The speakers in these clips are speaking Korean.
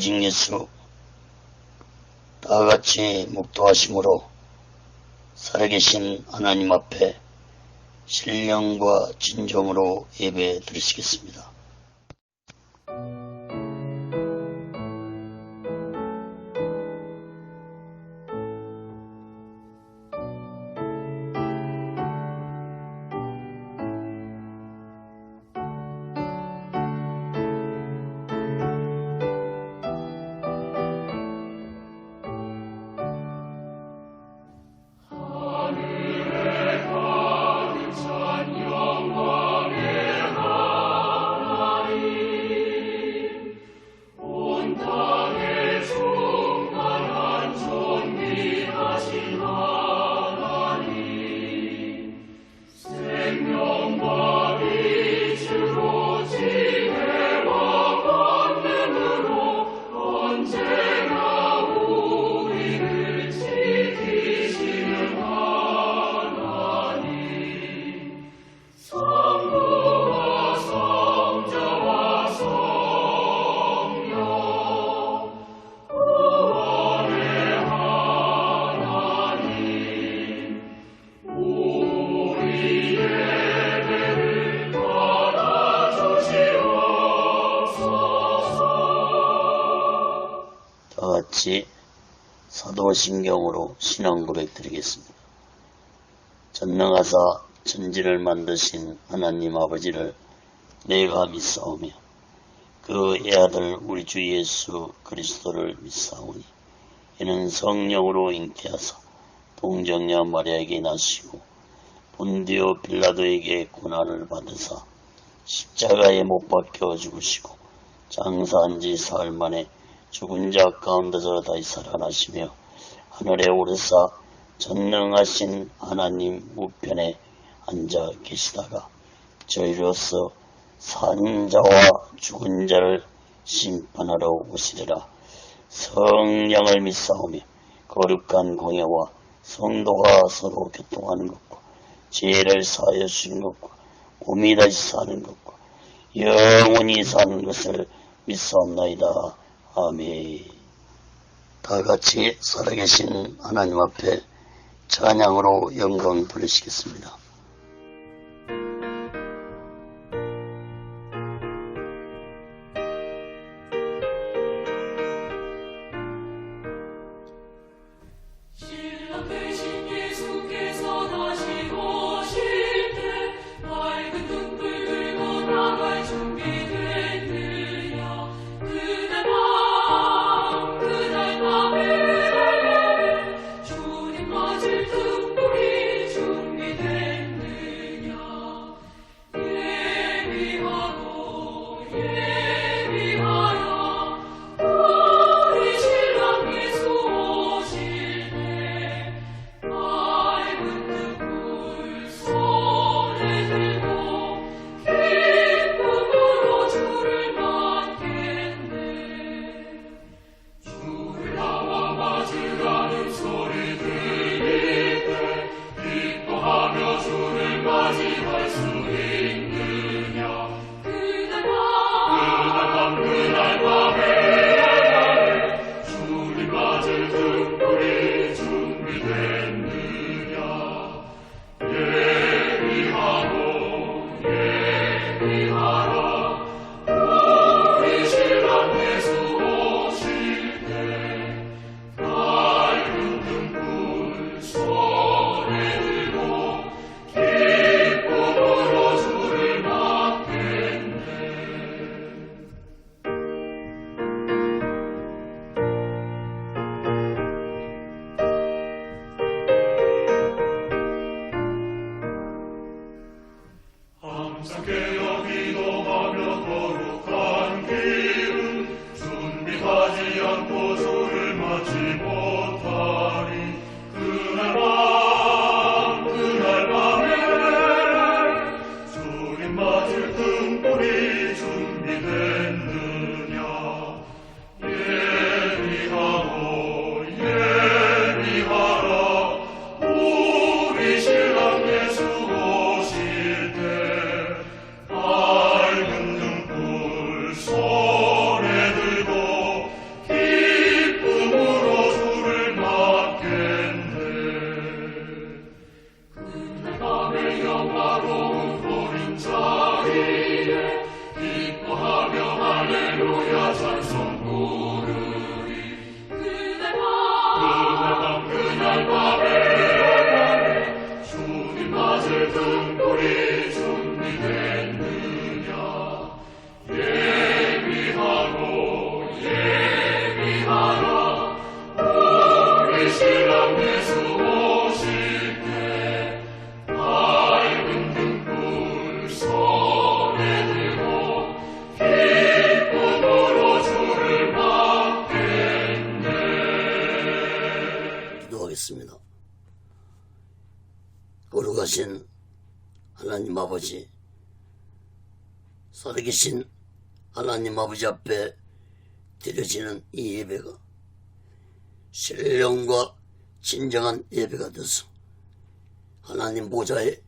오직 예수 다같이 묵도하심으로 살아계신 하나님 앞에 신령과 진정으로 예배 드리시겠습니다. 다같이 사도신경으로 신앙 고백 드리겠습니다. 전능하사 천지를 만드신 하나님 아버지를 내가 믿사오며 그 애아들 우리 주 예수 그리스도를 믿사오니 이는 성령으로 잉태하사 동정녀 마리아에게 나시고 본디오 빌라도에게 고난을 받으사 십자가에 못 박혀 죽으시고 장사한 지 사흘 만에 죽은 자 가운데서 다시 살아나시며 하늘에 오르사 전능하신 하나님 우편에 앉아 계시다가 저희로서 산 자와 죽은 자를 심판하러 오시리라. 성령을 믿사오며 거룩한 공예와 성도가 서로 교통하는 것과 죄를 사하여 주신 것과 몸이 다시 사는 것과 영원히 사는 것을 믿사옵나이다. 아멘. 다같이 살아계신 하나님 앞에 찬양으로 영광 돌리시겠습니다. 주님 맞을 등불이 준비된 기도하겠습니다. 거룩하신 하나님 아버지, 살아계신 하나님 아버지 앞에 드려지는 이 예배가 신령과 진정한 예배가 되어서 하나님 보좌에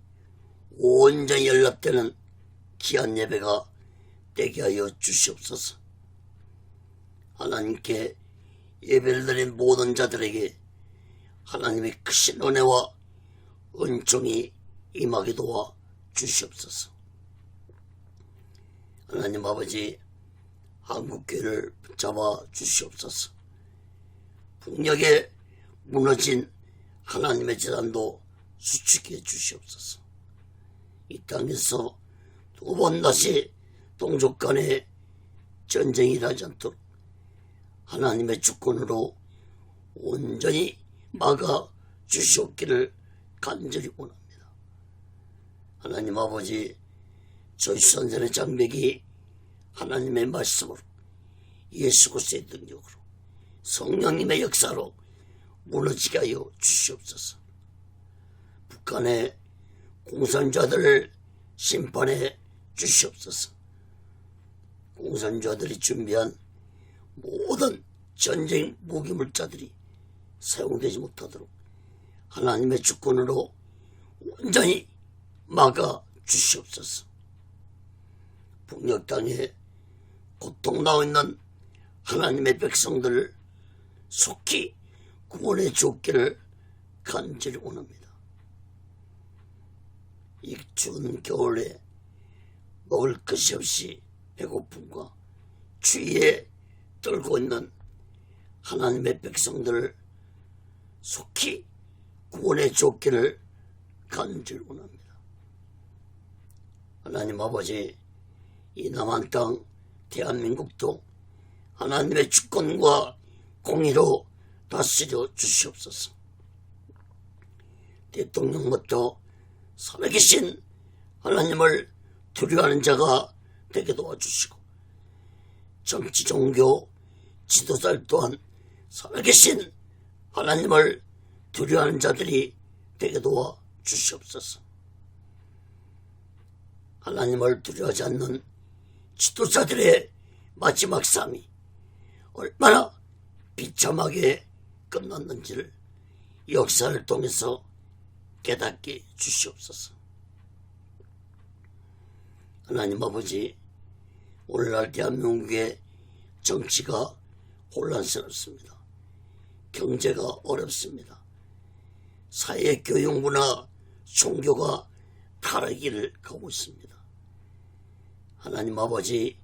온전히 연락되는 귀한 예배가 되게 하여 주시옵소서. 하나님께 예배를 드린 모든 자들에게 하나님의 크신 은혜와 은총이 임하게 도와 주시옵소서. 하나님 아버지, 한국교회를 붙잡아 주시옵소서. 북녘에 무너진 하나님의 재단도 수축해 주시옵소서. 이 땅에서 두 번 다시 동족 간의 전쟁이 일어나지 않도록 하나님의 주권으로 온전히 막아 주시옵기를 간절히 원합니다. 하나님 아버지, 저희 선전의 장벽이 하나님의 말씀으로 예수 그리스도의 능력으로 성령님의 역사로 무너지게 하여 주시옵소서. 북한의 공산자들을 심판해 주시옵소서. 공산자들이 준비한 모든 전쟁 무기물자들이 사용되지 못하도록 하나님의 주권으로 온전히 막아 주시옵소서. 북녘 땅에 고통당하고 있는 하나님의 백성들을 속히 구원해 주옵기를 간절히 원합니다. 이 추운 겨울에 먹을 것이 없이 배고픔과 추위에 떨고 있는 하나님의 백성들을 속히 구원해 주옵기를 간절히 원합니다. 하나님 아버지, 이 남한 땅 대한민국도 하나님의 주권과 공의로 다스려 주시옵소서. 대통령부터 살아계신 하나님을 두려워하는 자가 되게 도와주시고, 정치 종교 지도자 또한 살아계신 하나님을 두려워하는 자들이 되게 도와 주시옵소서. 하나님을 두려워하지 않는 지도자들의 마지막 삶이 얼마나 비참하게 끝났는지를 역사를 통해서 깨닫게 주시옵소서. 하나님 아버지, 오늘날 대한민국의 정치가 혼란스럽습니다. 경제가 어렵습니다. 사회, 교육, 문화, 종교가 타락기를 가고 있습니다. 하나님 아버지,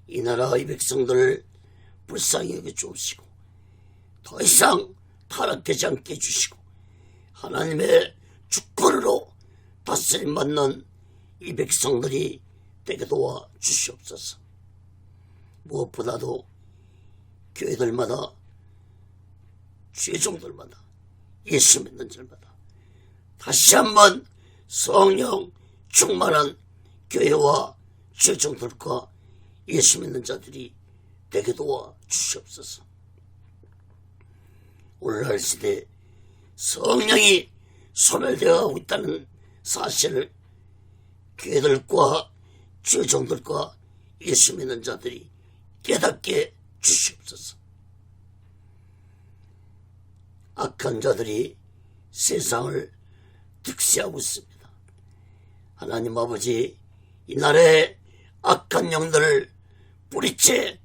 이 나라의 백성들을 불쌍히 여겨주시고 더 이상 타락되지 않게 해주시고 하나님의 주권으로 다스림받는 이 백성들이 되게 도와 주시옵소서. 무엇보다도 교회들마다, 죄종들마다, 예수 믿는 자마다 다시 한번 성령 충만한 교회와 죄종들과 예수 믿는 자들이 되게 도와 주시옵소서. 오늘날 시대에 성령이 소멸되어가고 있다는 사실을 교회들과 죄종들과 예수 믿는 자들이 깨닫게 주시옵소서. 악한 자들이 세상을 득세하고 있습니다. 하나님 아버지, 이 나라의 악한 영들을 뿌리째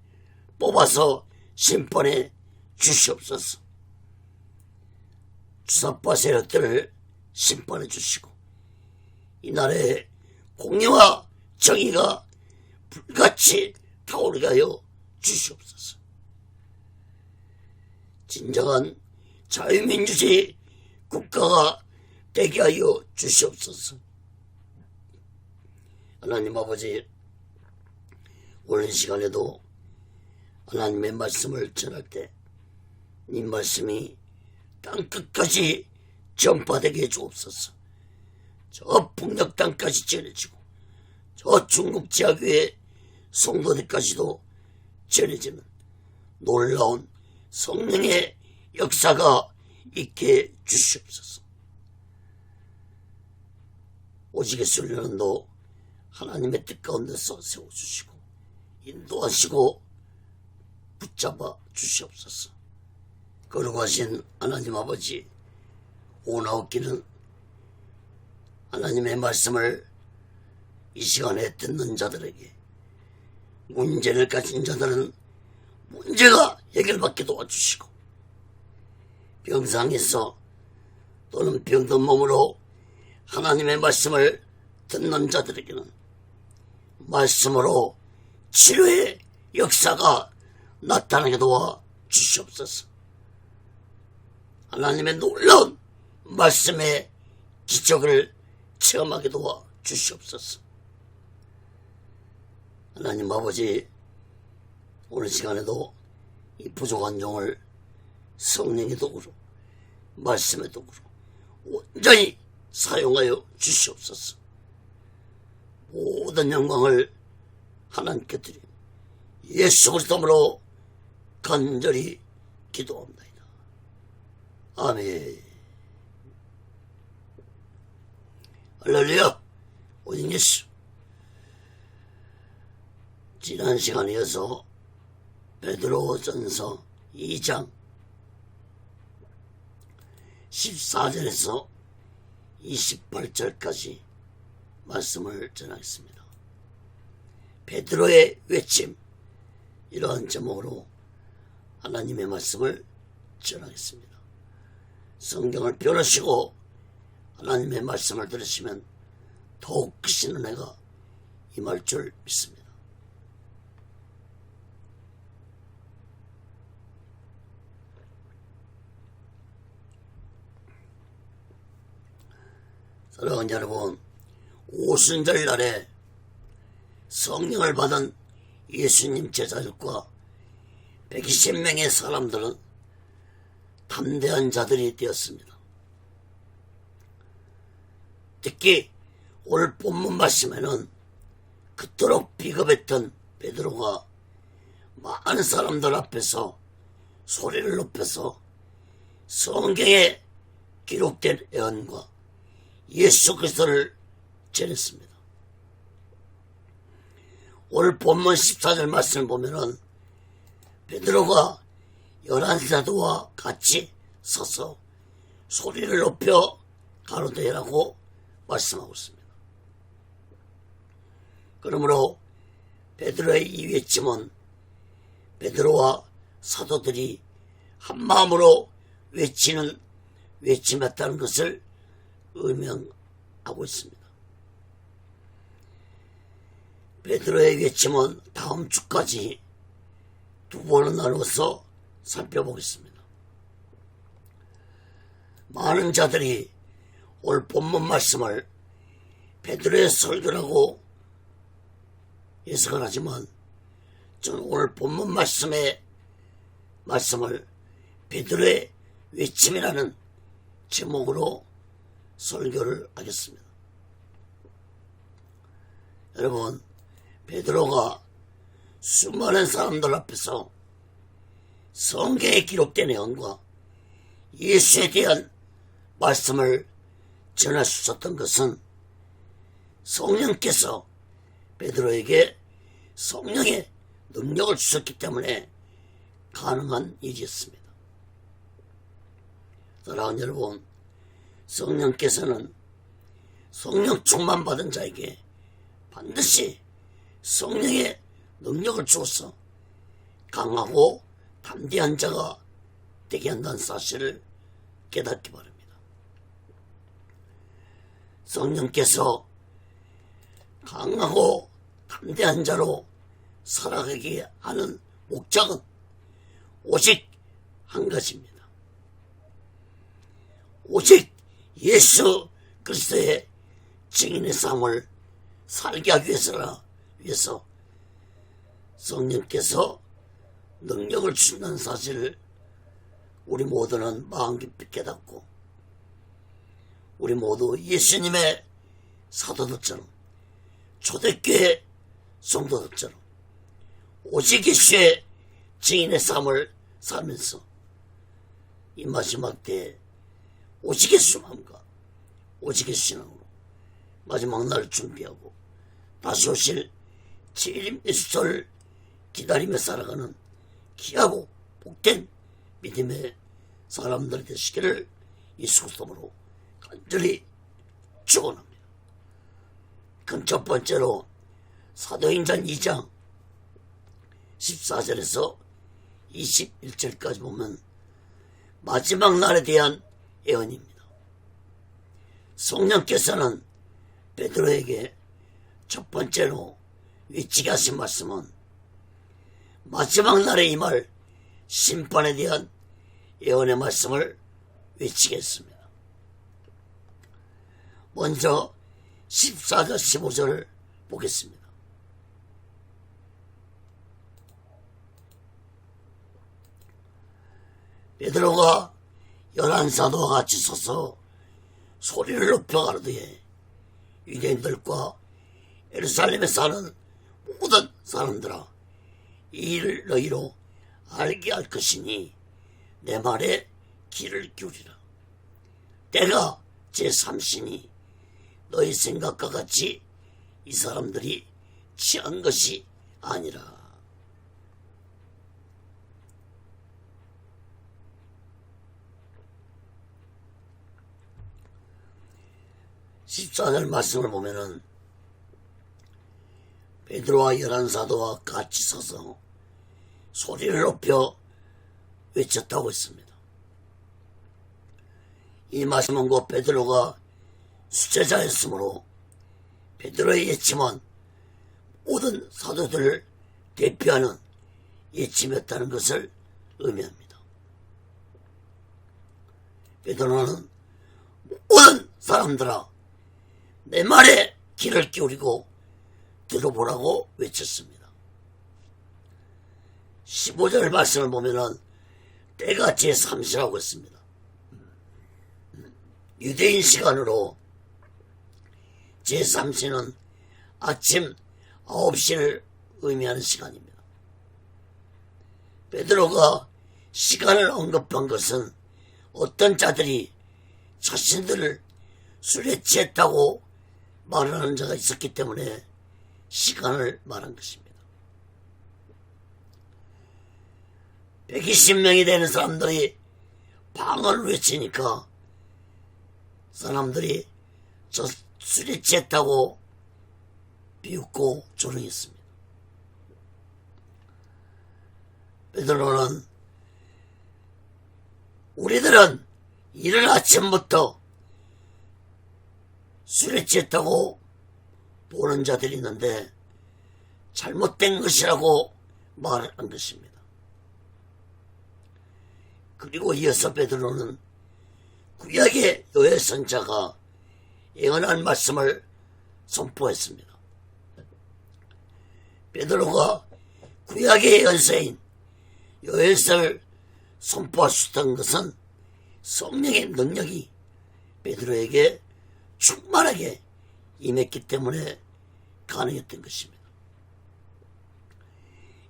뽑아서 심판해 주시옵소서. 주사파 세력들을 심판해 주시고 이 나라의 공의와 정의가 불같이 타오르게 하여 주시옵소서. 진정한 자유민주주의 국가가 되게 하여 주시옵소서. 하나님 아버지, 오늘 시간에도 하나님의 말씀을 전할 때 이 말씀이 땅끝까지 전파되게 해주옵소서. 저 북녘 땅까지 전해지고 저 중국 지하교회 성도들까지도 전해지는 놀라운 성령의 역사가 있게 주시옵소서. 오직의 순례는도 하나님의 뜻 가운데서 세워주시고 인도하시고 붙잡아 주시옵소서. 거룩하신 하나님 아버지, 오나옵기는 하나님의 말씀을 이 시간에 듣는 자들에게 문제를 가진 자들은 문제가 해결받게 도와주시고, 병상에서 또는 병든 몸으로 하나님의 말씀을 듣는 자들에게는 말씀으로 치료의 역사가 나타나게 도와 주시옵소서. 하나님의 놀라운 말씀의 기적을 체험하게 도와 주시옵소서. 하나님 아버지, 오늘 시간에도 이 부족한 종을 성령의 도구로, 말씀의 도구로 온전히 사용하여 주시옵소서. 모든 영광을 하나님께 드리며 예수 그리스도로 간절히 기도합니다. 아멘. 할렐루야. 오직 예수. 지난 시간에 이어서 베드로전서 2장 14절에서 28절까지 말씀을 전하겠습니다. 베드로의 외침, 이러한 제목으로 하나님의 말씀을 전하겠습니다. 성경을 펴놓으시고 하나님의 말씀을 들으시면 더욱 크신 은혜가 임할 줄 믿습니다. 사랑하는 여러분, 오순절 날에 성령을 받은 예수님 제자들과 120명의 사람들은 담대한 자들이 되었습니다. 특히 오늘 본문 말씀에는 그토록 비겁했던 베드로가 많은 사람들 앞에서 소리를 높여서 성경에 기록된 예언과 예수 그리스도를 전했습니다. 오늘 본문 14절 말씀을 보면은 베드로가 11사도와 같이 서서 소리를 높여 가로되라고 말씀하고 있습니다. 그러므로 베드로의 이 외침은 베드로와 사도들이 한마음으로 외치는 외침이었다는 것을 의명하고 있습니다. 베드로의 외침은 다음 주까지 두 번을 나누어서 살펴보겠습니다. 많은 자들이 오늘 본문 말씀을 베드로의 설교라고 해석을 하지만 저는 오늘 본문 말씀을 베드로의 외침이라는 제목으로 설교를 하겠습니다. 여러분, 베드로가 수많은 사람들 앞에서 성경에 기록된 예언과 예수에 대한 말씀을 전할 수 있었던 것은 성령께서 베드로에게 성령의 능력을 주셨기 때문에 가능한 일이었습니다. 사랑하는 여러분, 성령께서는 성령 충만 받은 자에게 반드시 성령의 능력을 주어서 강하고 담대한 자가 되게 한다는 사실을 깨닫기 바랍니다. 성령께서 강하고 담대한 자로 살아가게 하는 목적은 오직 한 가지입니다. 오직 예수 그리스도의 증인의 삶을 살게 하기 위해서 성령께서 능력을 주신다는 사실을 우리 모두는 마음 깊이 깨닫고 우리 모두 예수님의 사도들처럼 초대교회 성도들처럼 오직 예수의 증인의 삶을 살면서 이 마지막 때에 오직 예수 마음과 오직 예수 신앙으로 마지막 날을 준비하고 다시 오실 재림 예수를 기다리며 살아가는 귀하고 복된 믿음의 사람들 되시기를 예수 그리스도로 간절히 축원합니다. 그럼 첫 번째로 사도행전 2장 14절에서 21절까지 보면 마지막 날에 대한 예언입니다. 성령께서는 베드로에게 첫 번째로 외치게 하신 말씀은 마지막 날에 임할 심판에 대한 예언의 말씀을 외치게 했습니다. 먼저 14절 15절을 보겠습니다. 베드로가 11사도와 같이 서서 소리를 높여 가로되 유대인들과 예루살렘에 사는 모든 사람들아 이 일을 너희로 알게 할 것이니 내 말에 귀를 기울이라. 때가 제3시니 너희 생각과 같이 이 사람들이 취한 것이 아니라. 14절 말씀을 보면은 베드로와 11사도와 같이 서서 소리를 높여 외쳤다고 했습니다. 이 말씀은 곧 베드로가 수제자였으므로 베드로의 예침은 모든 사도들을 대표하는 예침이었다는 것을 의미합니다. 베드로는 모든 사람들아 내 말에 귀를 기울이고 들어보라고 외쳤습니다. 15절 말씀을 보면은 때가 제3시라고 했습니다. 유대인 시간으로 제3시는 아침 9시를 의미하는 시간입니다. 베드로가 시간을 언급한 것은 어떤 자들이 자신들을 술에 취했다고 말하는 자가 있었기 때문에 시간을 말한 것입니다. 120명이 되는 사람들이 방언을 외치니까 사람들이 저 술에 취했다고 비웃고 조롱했습니다. 베드로는 우리들은 이른 아침부터 술에 취했다고 보는 자들이 있는데 잘못된 것이라고 말한 것입니다. 그리고 이어서 베드로는 구약의 요엘 선자가 예언한 말씀을 선포했습니다. 베드로가 구약의 예언서인 요엘서를 선포할 수 있던 것은 성령의 능력이 베드로에게 충만하게 임했기 때문에 가능했던 것입니다.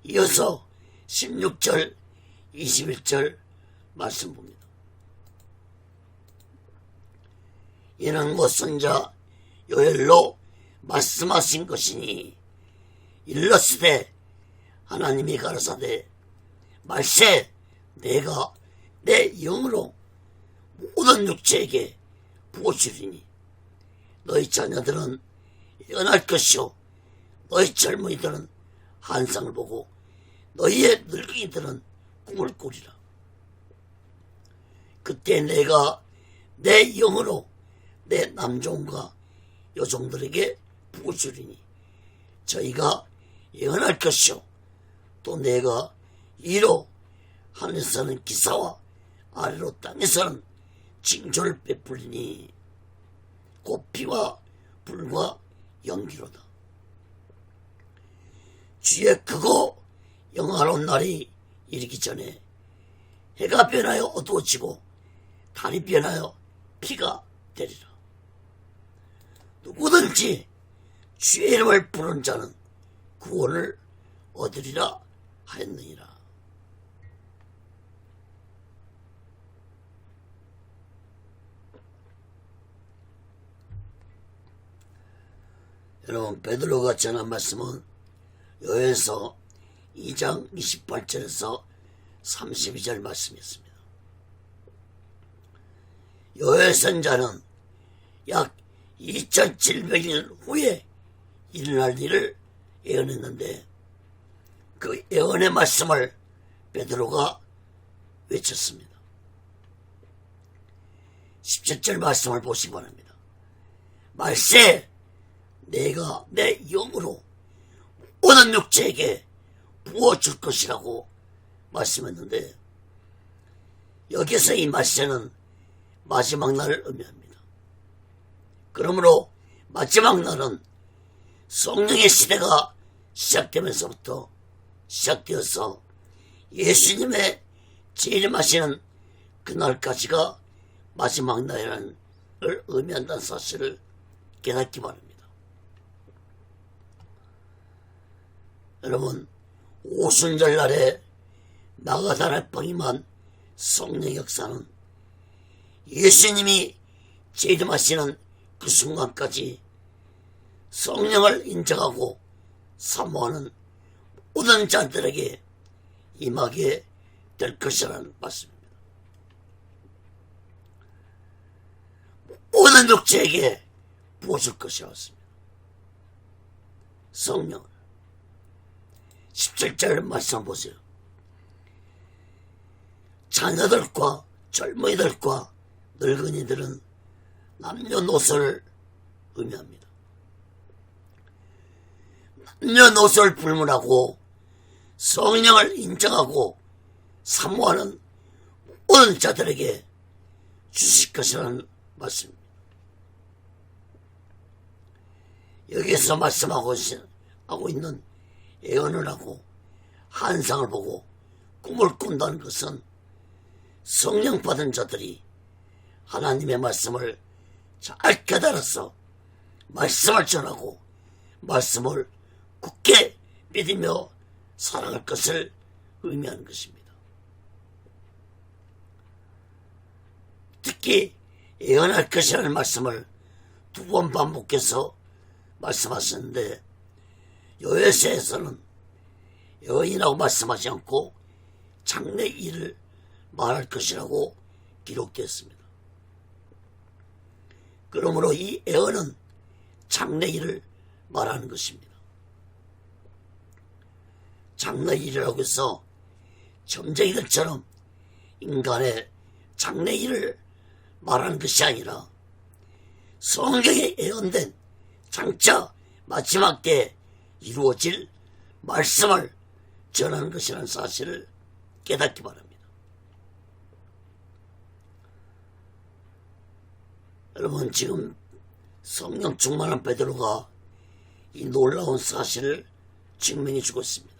이어서 16절 21절 말씀 봅니다. 이는 곧 선자 요엘로 말씀하신 것이니 일렀으되 하나님이 가라사대 말세 내가 내 영으로 모든 육체에게 부어주리니 너희 자녀들은 예언할 것이요 너희 젊은이들은 환상을 보고 너희의 늙은이들은 꿈을 꾸리라. 그때 내가 내 영으로 내 남종과 여종들에게 부어주리니 저희가 예언할 것이요 또 내가 이로 하늘에서는 기사와 아래로 땅에서는 징조를 베풀리니 곧 피와 불과 연기로다. 주의 크고 영화로운 날이 이르기 전에 해가 변하여 어두워지고 달이 변하여 피가 되리라. 누구든지 주의 이름을 부르는 자는 구원을 얻으리라 하였느니라. 여러분, 베드로가 전한 말씀은 요에서 2장 28절에서 32절 말씀이었습니다. 요엘 선자는 약 2700년 후에 일어날 일을 예언했는데 그 예언의 말씀을 베드로가 외쳤습니다. 17절 말씀을 보시기 바랍니다. 말세 내가 내 영으로 모든 육체에게 부어줄 것이라고 말씀했는데 여기서 이 말세는 마지막 날을 의미합니다. 그러므로 마지막 날은 성령의 시대가 시작되면서부터 시작되어서 예수님의 재림하시는 그날까지가 마지막 날을 의미한다는 사실을 깨닫기 바랍니다. 여러분, 오순절 날에 마가다라방에 임한 성령 역사는 예수님이 재림하시는 그 순간까지 성령을 인정하고 사모하는 모든 자들에게 임하게 될 것이라는 말씀입니다. 모든 육체에게 부어줄 것이라고 했습니다. 성령을. 17절 말씀 보세요. 자녀들과 젊은이들과 늙은이들은 남녀노소를 의미합니다. 남녀노소를 불문하고 성령을 인정하고 사모하는 모든 자들에게 주실 것이라는 말씀입니다. 여기에서 말씀하고 있는 예언을 하고 환상을 보고 꿈을 꾼다는 것은 성령 받은 자들이 하나님의 말씀을 잘 깨달아서 말씀을 전하고 말씀을 굳게 믿으며 살아갈 것을 의미하는 것입니다. 특히 예언할 것이라는 말씀을 2번 반복해서 말씀하셨는데 요에서에서는 예언이라고 말씀하지 않고 장래 일을 말할 것이라고 기록되었습니다. 그러므로 이 예언은 장래 일을 말하는 것입니다. 장래 일이라고 해서 점쟁이들처럼 인간의 장래 일을 말하는 것이 아니라 성경에 예언된 장차 마지막 때에 이루어질 말씀을 전하는 것이라는 사실을 깨닫기 바랍니다. 여러분, 지금 성령 충만한 베드로가 이 놀라운 사실을 증명해 주고 있습니다.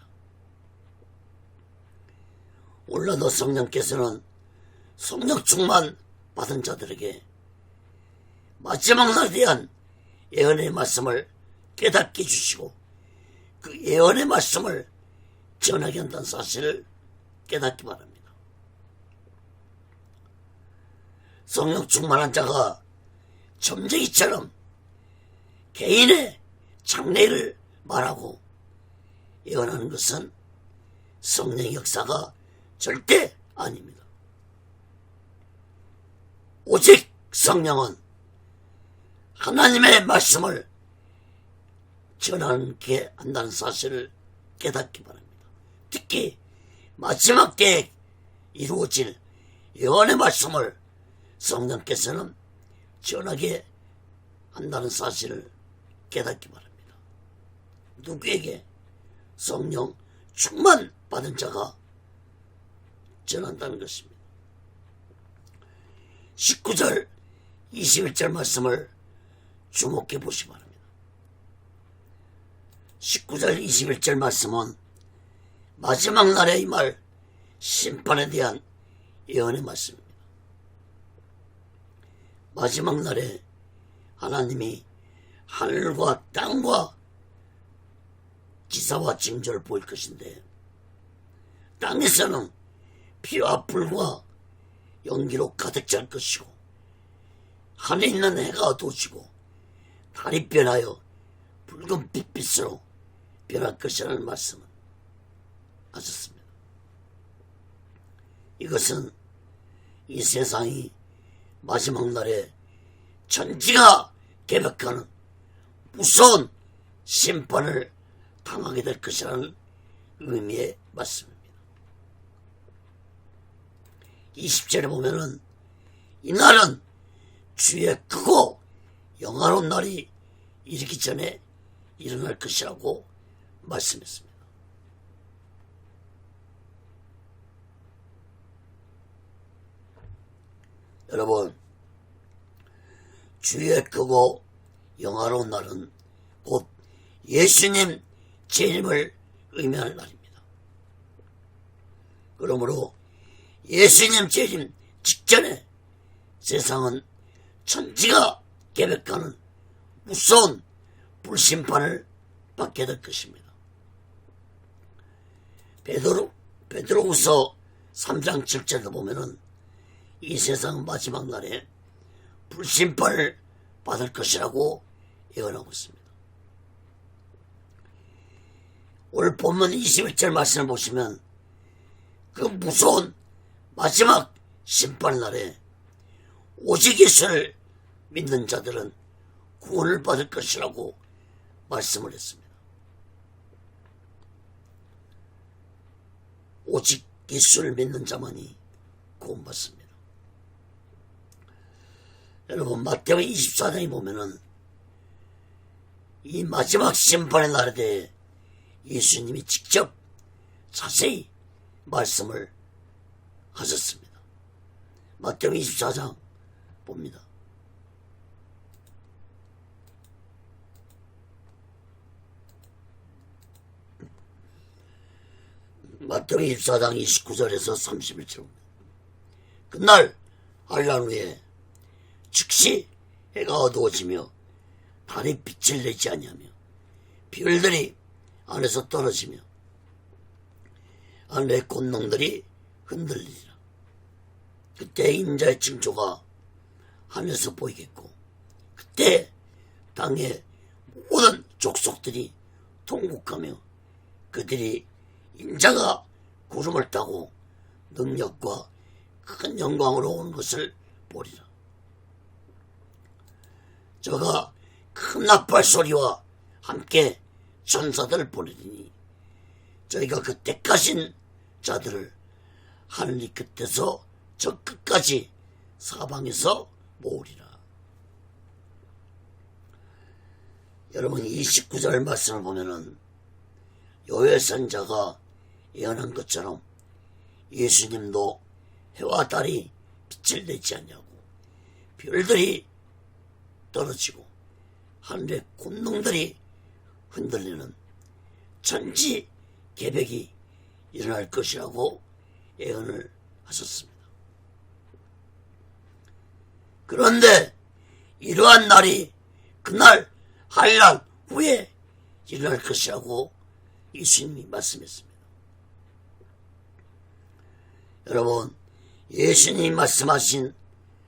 올라도 성령께서는 성령 충만 받은 자들에게 마지막 날에 대한 예언의 말씀을 깨닫게 해주시고 그 예언의 말씀을 전하게 한다는 사실을 깨닫기 바랍니다. 성령 충만한 자가 점쟁이처럼 개인의 장래를 말하고 예언하는 것은 성령의 역사가 절대 아닙니다. 오직 성령은 하나님의 말씀을 전하게 한다는 사실을 깨닫기 바랍니다. 특히 마지막 때에 이루어질 예언의 말씀을 성령께서는 전하게 한다는 사실을 깨닫기 바랍니다. 누구에게? 성령 충만 받은 자가 전한다는 것입니다. 19절 21절 말씀을 주목해 보시기 바랍니다. 19절 21절 말씀은 마지막 날에 임할 심판에 대한 예언의 말씀입니다. 마지막 날에 하나님이 하늘과 땅과 기사와 징조를 보일 것인데, 땅에서는 피와 불과 연기로 가득 찰 것이고, 하늘에 있는 해가 어두워지고 달이 변하여 붉은 빛빛으로 변할 것이라는 말씀을 하셨습니다. 이것은 이 세상이 마지막 날에 천지가 개벽하는 무서운 심판을 당하게 될 것이라는 의미의 말씀입니다. 20절에 보면은 이날은 주의 크고 영화로운 날이 이르기 전에 일어날 것이라고 말씀했습니다. 여러분, 주의 크고 영화로운 날은 곧 예수님 재림을 의미하는 날입니다. 그러므로 예수님 재림 직전에 세상은 천지가 계획하는 무서운 불심판을 받게 될 것입니다. 베드로후서 3장 7절도 보면은 이 세상 마지막 날에 불심판을 받을 것이라고 예언하고 있습니다. 오늘 본문 21절 말씀을 보시면 그 무서운 마지막 심판 날에 오직 예수를 믿는 자들은 구원을 받을 것이라고 말씀을 했습니다. 오직 예수를 믿는 자만이 구원받습니다. 여러분, 마태복음 24장에 보면은 이 마지막 심판의 날에 대해 예수님이 직접 자세히 말씀을 하셨습니다. 마태복음 24장 봅니다. 마태복음 24장 29절에서 31절. 그날 알란 후에 즉시 해가 어두워지며 달이 빛을 내지 아니하며 별들이 안에서 떨어지며 하늘의 권능들이 흔들리리라. 그때 인자의 징조가 하늘에서 보이겠고, 그때 땅의 모든 족속들이 통곡하며 그들이 인자가 구름을 타고 능력과 큰 영광으로 오는 것을 보리라. 저가 큰 나팔 소리와 함께 천사들을 보내리니 저희가 그 택하신 자들을 하늘 끝에서 저 끝까지 사방에서 모으리라. 여러분, 29절 말씀을 보면은 요엘 선자가 예언한 것처럼 예수님도 해와 달이 빛을 내지 않냐고, 별들이 떨어지고 하늘의 권능들이 흔들리는 천지 개벽이 일어날 것이라고 예언을 하셨습니다. 그런데 이러한 날이 그날 한란 후에 일어날 것이라고 예수님이 말씀했습니다. 여러분, 예수님이 말씀하신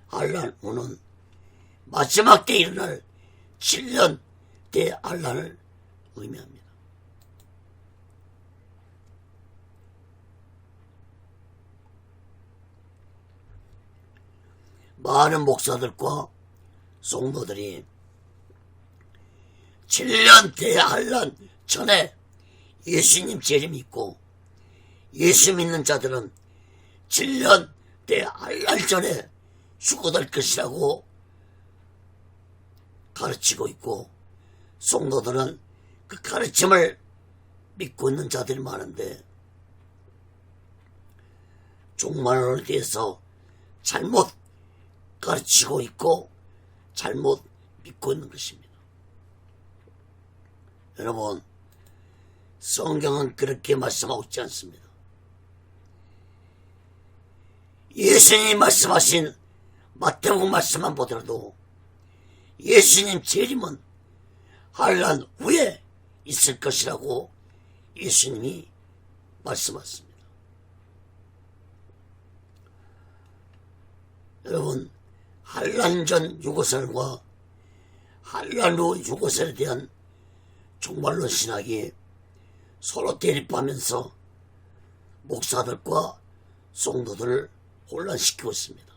한란 후는 마지막 때 일어날 7년 대한란을 의미합니다. 많은 목사들과 성도들이 7년 대한란 전에 예수님 재림 있고, 예수 믿는 자들은 7년 대한란 전에 죽어들 것이라고 가르치고 있고, 성도들은 그 가르침을 믿고 있는 자들이 많은데, 종말론에 대해서 잘못 가르치고 있고 잘못 믿고 있는 것입니다. 여러분, 성경은 그렇게 말씀하고 있지 않습니다. 예수님이 말씀하신 마태복음 말씀만 보더라도 예수님 재림은 환난 후에 있을 것이라고 예수님이 말씀하셨습니다. 여러분, 환난 전 유고설과 환난 후 유고설에 대한 종말론 신학이 서로 대립하면서 목사들과 성도들을 혼란시키고 있습니다.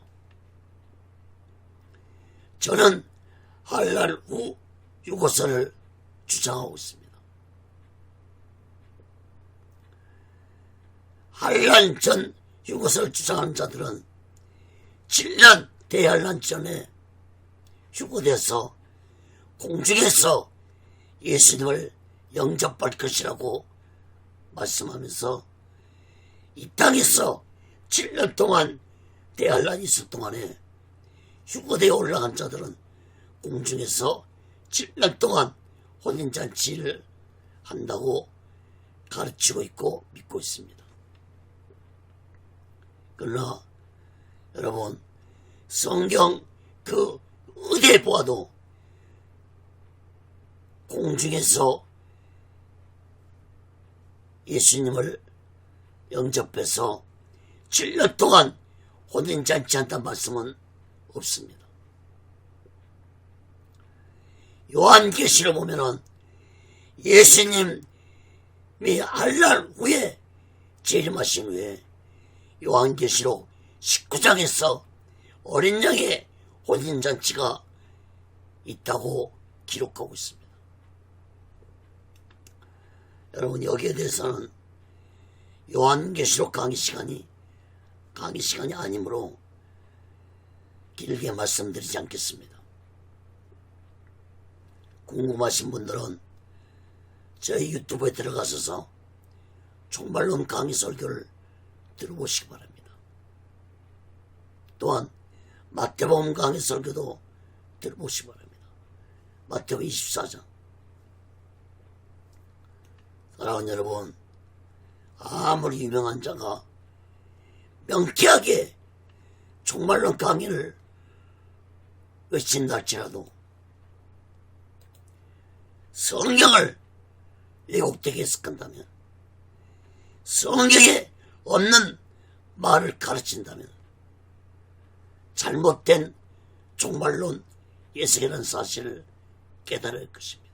저는 환난 후 유고설을 주장하고 있습니다. 환난 전 유고설을 주장하는 자들은 7년 대환란 전에 휴거돼서 공중에서 예수님을 영접할 것이라고 말씀하면서 이 땅에서 7년 동안 대환란이 있을 동안에 휴거되어 올라간 자들은 공중에서 7년 동안 혼인잔치를 한다고 가르치고 있고 믿고 있습니다. 그러나 여러분, 성경 그 어디에 보아도 공중에서 예수님을 영접해서 7년 동안 혼인잔치 한다는 말씀은 없습니다. 요한계시를 보면은 예수님이 환난 후에 재림하신 후에 요한계시록 19장에서 어린 양의 혼인잔치가 있다고 기록하고 있습니다. 여러분, 여기에 대해서는 요한계시록 강의 시간이 아니므로 길게 말씀드리지 않겠습니다. 궁금하신 분들은 저희 유튜브에 들어가셔서 종말론 강의 설교를 들어보시기 바랍니다. 또한 마태복음 강의 설교도 들어보시기 바랍니다. 마태복음 24장. 사랑하는 여러분, 아무리 유명한 자가 명쾌하게 종말론 강의를 외친다 할지라도 성경을 왜곡되게 해석한다면, 성경에 없는 말을 가르친다면 잘못된 종말론 예석이라는 사실을 깨달을 할 것입니다.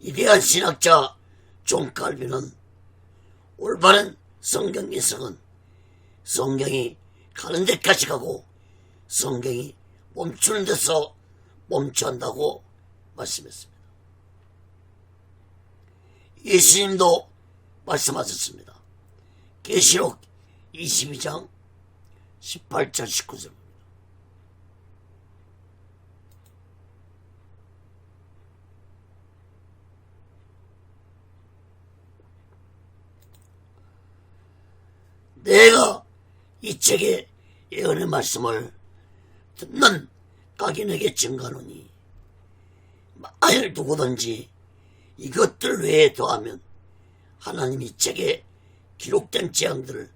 위대한 신학자 존 칼빈은 올바른 성경 해석은 성경이 가는 데까지 가고 성경이 멈추는 데서 멈춰야 한다고 말씀했습니다. 예수님도 말씀하셨습니다. 계시록 22장 18절 19절입니다. 내가 이 책의 예언의 말씀을 듣는 각인에게 증가하노니 만일 누구든지 이것들 외에 더하면 하나님이 이 책에 기록된 재앙들을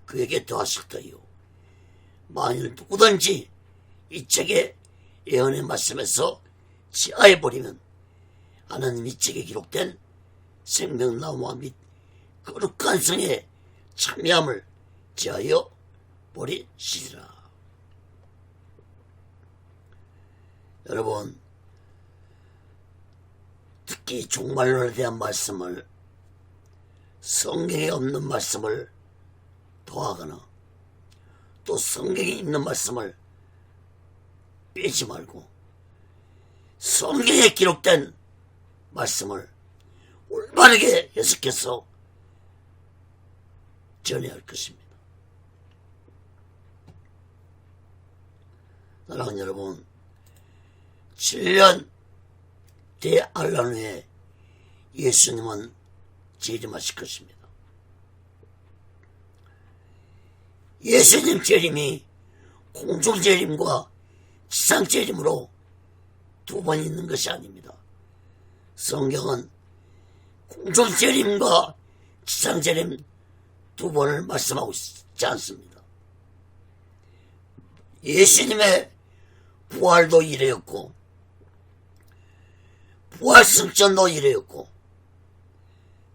그에게 더하실 터이요, 만일 누구든지 이 책의 예언의 말씀에서 지하해버리면 하나님이 이 책에 기록된 생명나무와 및 거룩한 성의 참여함을 지하여 버리시리라. 여러분, 특히 종말론에 대한 말씀을, 성경에 없는 말씀을 더하거나 또 성경에 있는 말씀을 빼지 말고 성경에 기록된 말씀을 올바르게 해석해서 전해야 할 것입니다. 사랑하는 여러분, 7년 대환란 후에 예수님은 재림하실 것입니다. 예수님 재림이 공중 재림과 지상 재림으로 두 번 있는 것이 아닙니다. 성경은 공중 재림과 지상 재림 두 번을 말씀하고 있지 않습니다. 예수님의 부활도 이래였고 부활 승천도 이래였고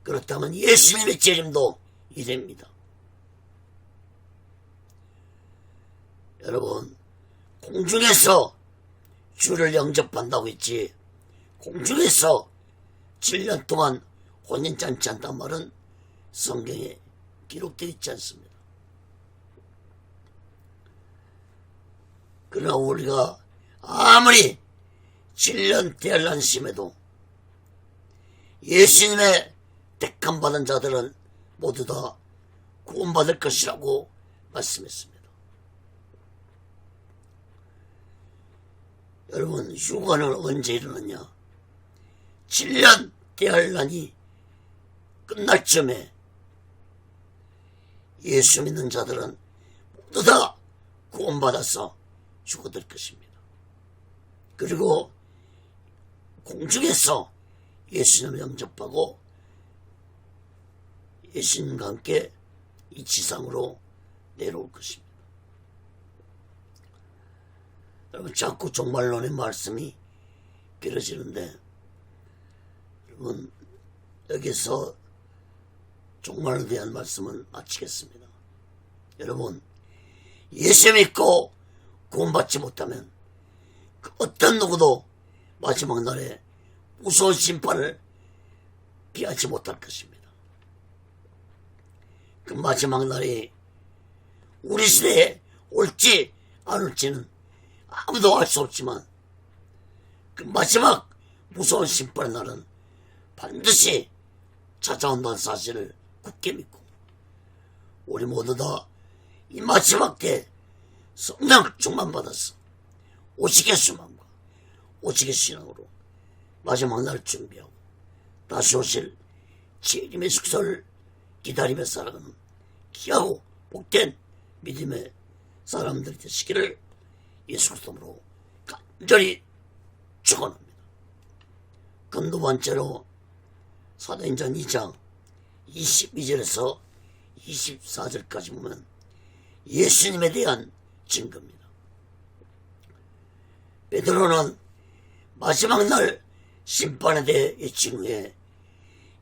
그렇다면 예수님의 재림도 이래입니다. 여러분, 공중에서 주를 영접한다고 했지 공중에서 7년 동안 혼인잔치 한단 말은 성경에 기록되어 있지 않습니다. 그러나 우리가 아무리 7년 대환란 심해도 예수님의 택함받은 자들은 모두 다 구원받을 것이라고 말씀했습니다. 여러분, 휴가는 언제 일어나냐? 7년 대환란이 끝날 쯤에 예수 믿는 자들은 모두 다 구원받아서 죽어들 것입니다. 그리고 공중에서 예수님을 영접하고 예수님과 함께 이 지상으로 내려올 것입니다. 여러분, 자꾸 종말론의 말씀이 길어지는데 여러분, 여기서 종말에 대한 말씀을 마치겠습니다. 여러분, 예수 믿고 구원받지 못하면 그 어떤 누구도 마지막 날에 무서운 심판을 피하지 못할 것입니다. 그 마지막 날이 우리 시대에 올지 안 올지는 아무도 알 수 없지만 그 마지막 무서운 심판의 날은 반드시 찾아온다는 사실을 굳게 믿고 우리 모두 다 이 마지막 때 성령 충만 받아서 오직의 수만과 오직의 신앙으로 마지막 날 준비하고 다시 오실 주님의 숙소를 기다리며 살아가는 귀하고 복된 믿음의 사람들이 되시기를 예수 그리스도로 간절히 축원합니다. 그럼 두 번째로 사도행전 2장 22절에서 24절까지 보면 예수님에 대한 증거입니다. 베드로는 마지막 날 심판에 대해 증거해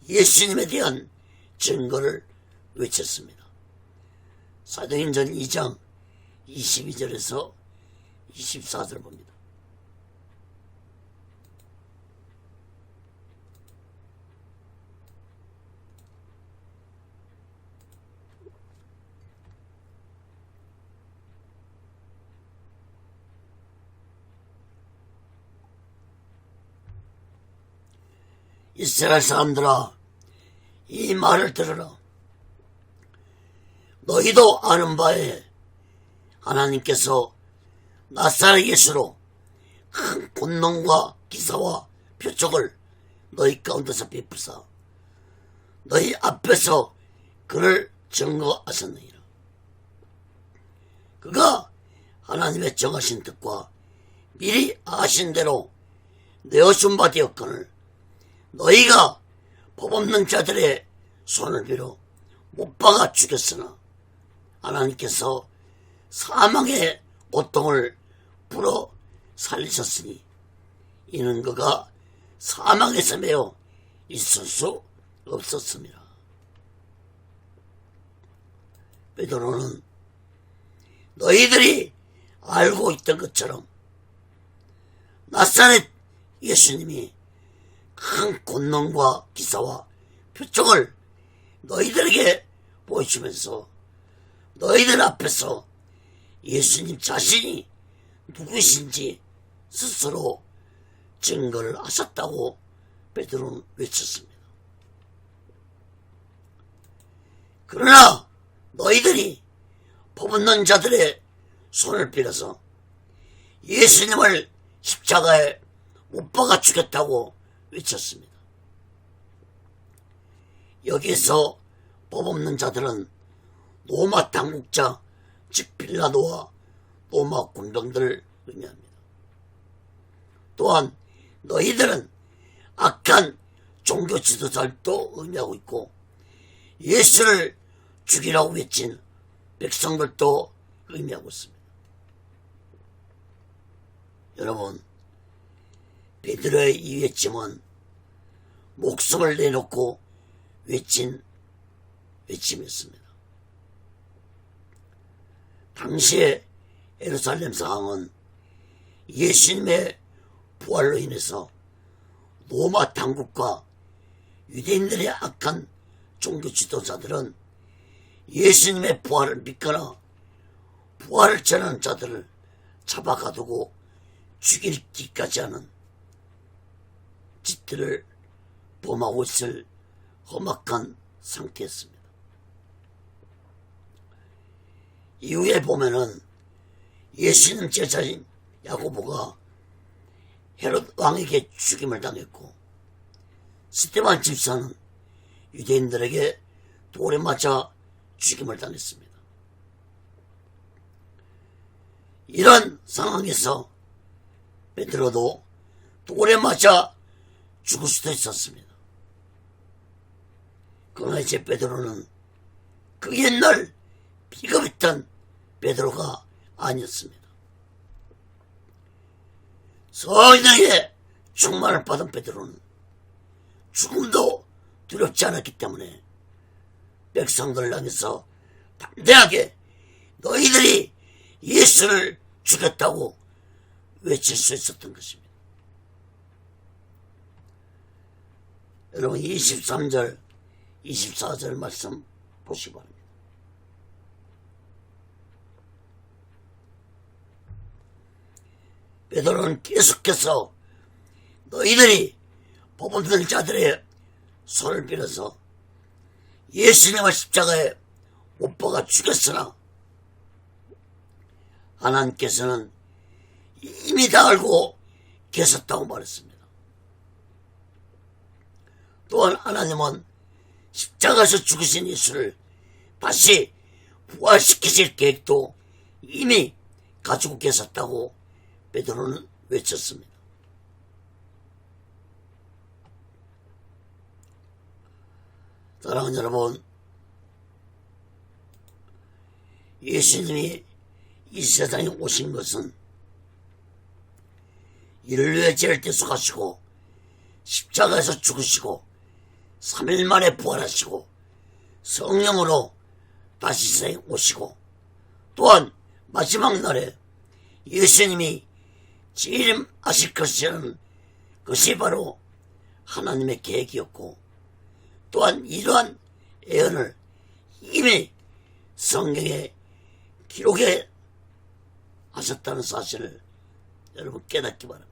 예수님에 대한 증거를 외쳤습니다. 사도행전 2장 22절에서 24절 봅니다. 이스라엘 사람들아, 이 말을 들으라. 너희도 아는 바에 하나님께서 나사렛 예수로 큰 권능과 기사와 표적을 너희 가운데서 베푸사 너희 앞에서 그를 증거하셨느니라. 그가 하나님의 정하신 뜻과 미리 아신 대로 내어준 바 되었거늘 너희가 법 없는 자들의 손을 빌어 못 박아 죽였으나 하나님께서 사망의 고통을 불어 살리셨으니 이는 그가 사망에서 매어 있을 수 없었습니다. 베드로는 너희들이 알고 있던 것처럼 나사렛 예수님이 큰 권능과 기사와 표적을 너희들에게 보여주면서 너희들 앞에서 예수님 자신이 누구신지 스스로 증거를 하셨다고 베드로는 외쳤습니다. 그러나 너희들이 법 없는 자들의 손을 빌어서 예수님을 십자가에 못 박아 죽였다고 외쳤습니다. 여기에서 법 없는 자들은 로마 당국자 즉 빌라도와 로마 군병들을 의미합니다. 또한 너희들은 악한 종교 지도자들도 의미하고 있고 예수를 죽이라고 외친 백성들도 의미하고 있습니다. 여러분, 베드로의 이 외침은 목숨을 내놓고 외친 외침이었습니다. 당시의 예루살렘 상황은 예수님의 부활로 인해서 로마 당국과 유대인들의 악한 종교 지도자들은 예수님의 부활을 믿거나 부활을 전하는 자들을 잡아가두고 죽이기까지 하는 짓들을 범하고 있을 험악한 상태였습니다. 이후에 보면은 예수님 제자인 야고보가 헤롯 왕에게 죽임을 당했고, 스데반 집사는 유대인들에게 돌에 맞아 죽임을 당했습니다. 이런 상황에서 베드로도 돌에 맞아 죽을 수도 있었습니다. 그러나 이제 베드로는 그 옛날 비겁했던 베드로가 아니었습니다. 성령의 충만을 받은 베드로는 죽음도 두렵지 않았기 때문에 백성들을 향해서 담대하게 너희들이 예수를 죽였다고 외칠 수 있었던 것입니다. 여러분, 23절 24절 말씀 보시기 바랍니다. 베드로는 계속해서 너희들이 법없는 자들의 손을 빌어서 예수님을 십자가에 못 박아 죽였으나 하나님께서는 이미 다 알고 계셨다고 말했습니다. 또한 하나님은 십자가에서 죽으신 예수를 다시 부활시키실 계획도 이미 가지고 계셨다고 베드로는 외쳤습니다. 사랑하는 여러분, 예수님이 이 세상에 오신 것은 인류의 죄를 대속하시고 십자가에서 죽으시고 3일 만에 부활하시고 성령으로 다시 세상에 오시고, 또한 마지막 날에 예수님이 재림하실 것이라는 것이 바로 하나님의 계획이었고, 또한 이러한 예언을 이미 성경에 기록해 하셨다는 사실을 여러분 깨닫기 바랍니다.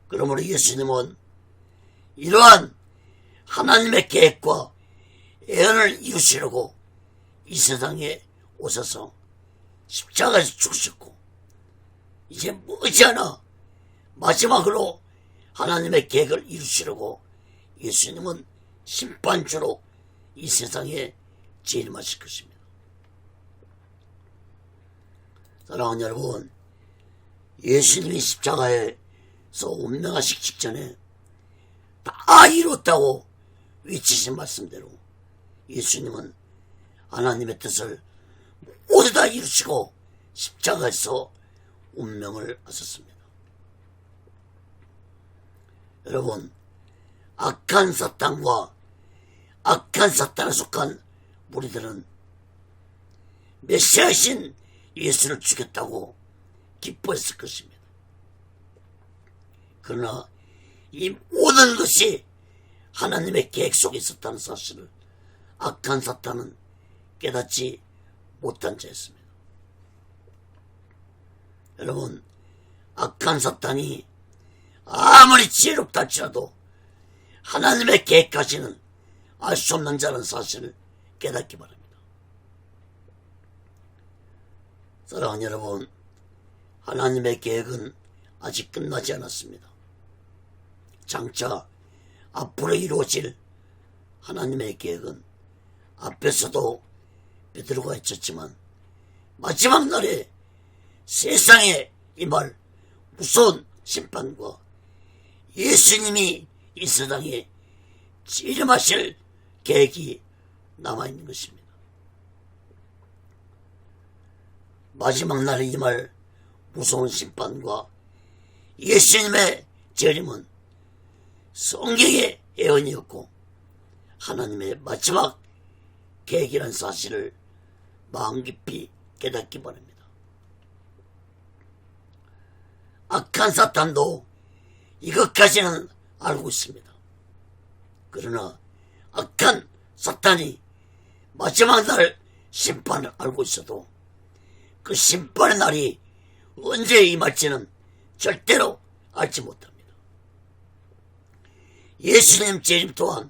그러므로 예수님은 이러한 하나님의 계획과 예언을 이루시려고 이 세상에 오셔서 십자가에서 죽으셨고, 이제 머지않아 마지막으로 하나님의 계획을 이루시려고 예수님은 심판주로 이 세상에 재림하실 것입니다. 사랑하는 여러분, 예수님이 십자가에서 운명하시기 직전에 다 이뤘다고 외치신 말씀대로 예수님은 하나님의 뜻을 모두 다 이루시고 십자가에서 운명을 하셨습니다. 여러분, 악한 사탄과 악한 사탄에 속한 무리들은 메시아이신 예수를 죽였다고 기뻐했을 것입니다. 그러나 이 모든 것이 하나님의 계획 속에 있었다는 사실을 악한 사탄은 깨닫지 못한 자였습니다. 여러분, 악한 사탄이 아무리 지혜롭다 할지라도 하나님의 계획하시는 알 수 없는 자라는 사실을 깨닫기 바랍니다. 사랑하는 여러분, 하나님의 계획은 아직 끝나지 않았습니다. 장차 앞으로 이루어질 하나님의 계획은 앞에서도 베드로가 외쳤지만 마지막 날에 세상에 임할 무서운 심판과 예수님이 이 세상에 재림하실 계획이 남아있는 것입니다. 마지막 날에 임할 무서운 심판과 예수님의 재림은 성경의 예언이었고 하나님의 마지막 계획이라는 사실을 마음 깊이 깨닫기 바랍니다. 악한 사탄도 이것까지는 알고 있습니다. 그러나 악한 사탄이 마지막 날 심판을 알고 있어도 그 심판의 날이 언제 임할지는 절대로 알지 못합니다. 예수님 재림 또한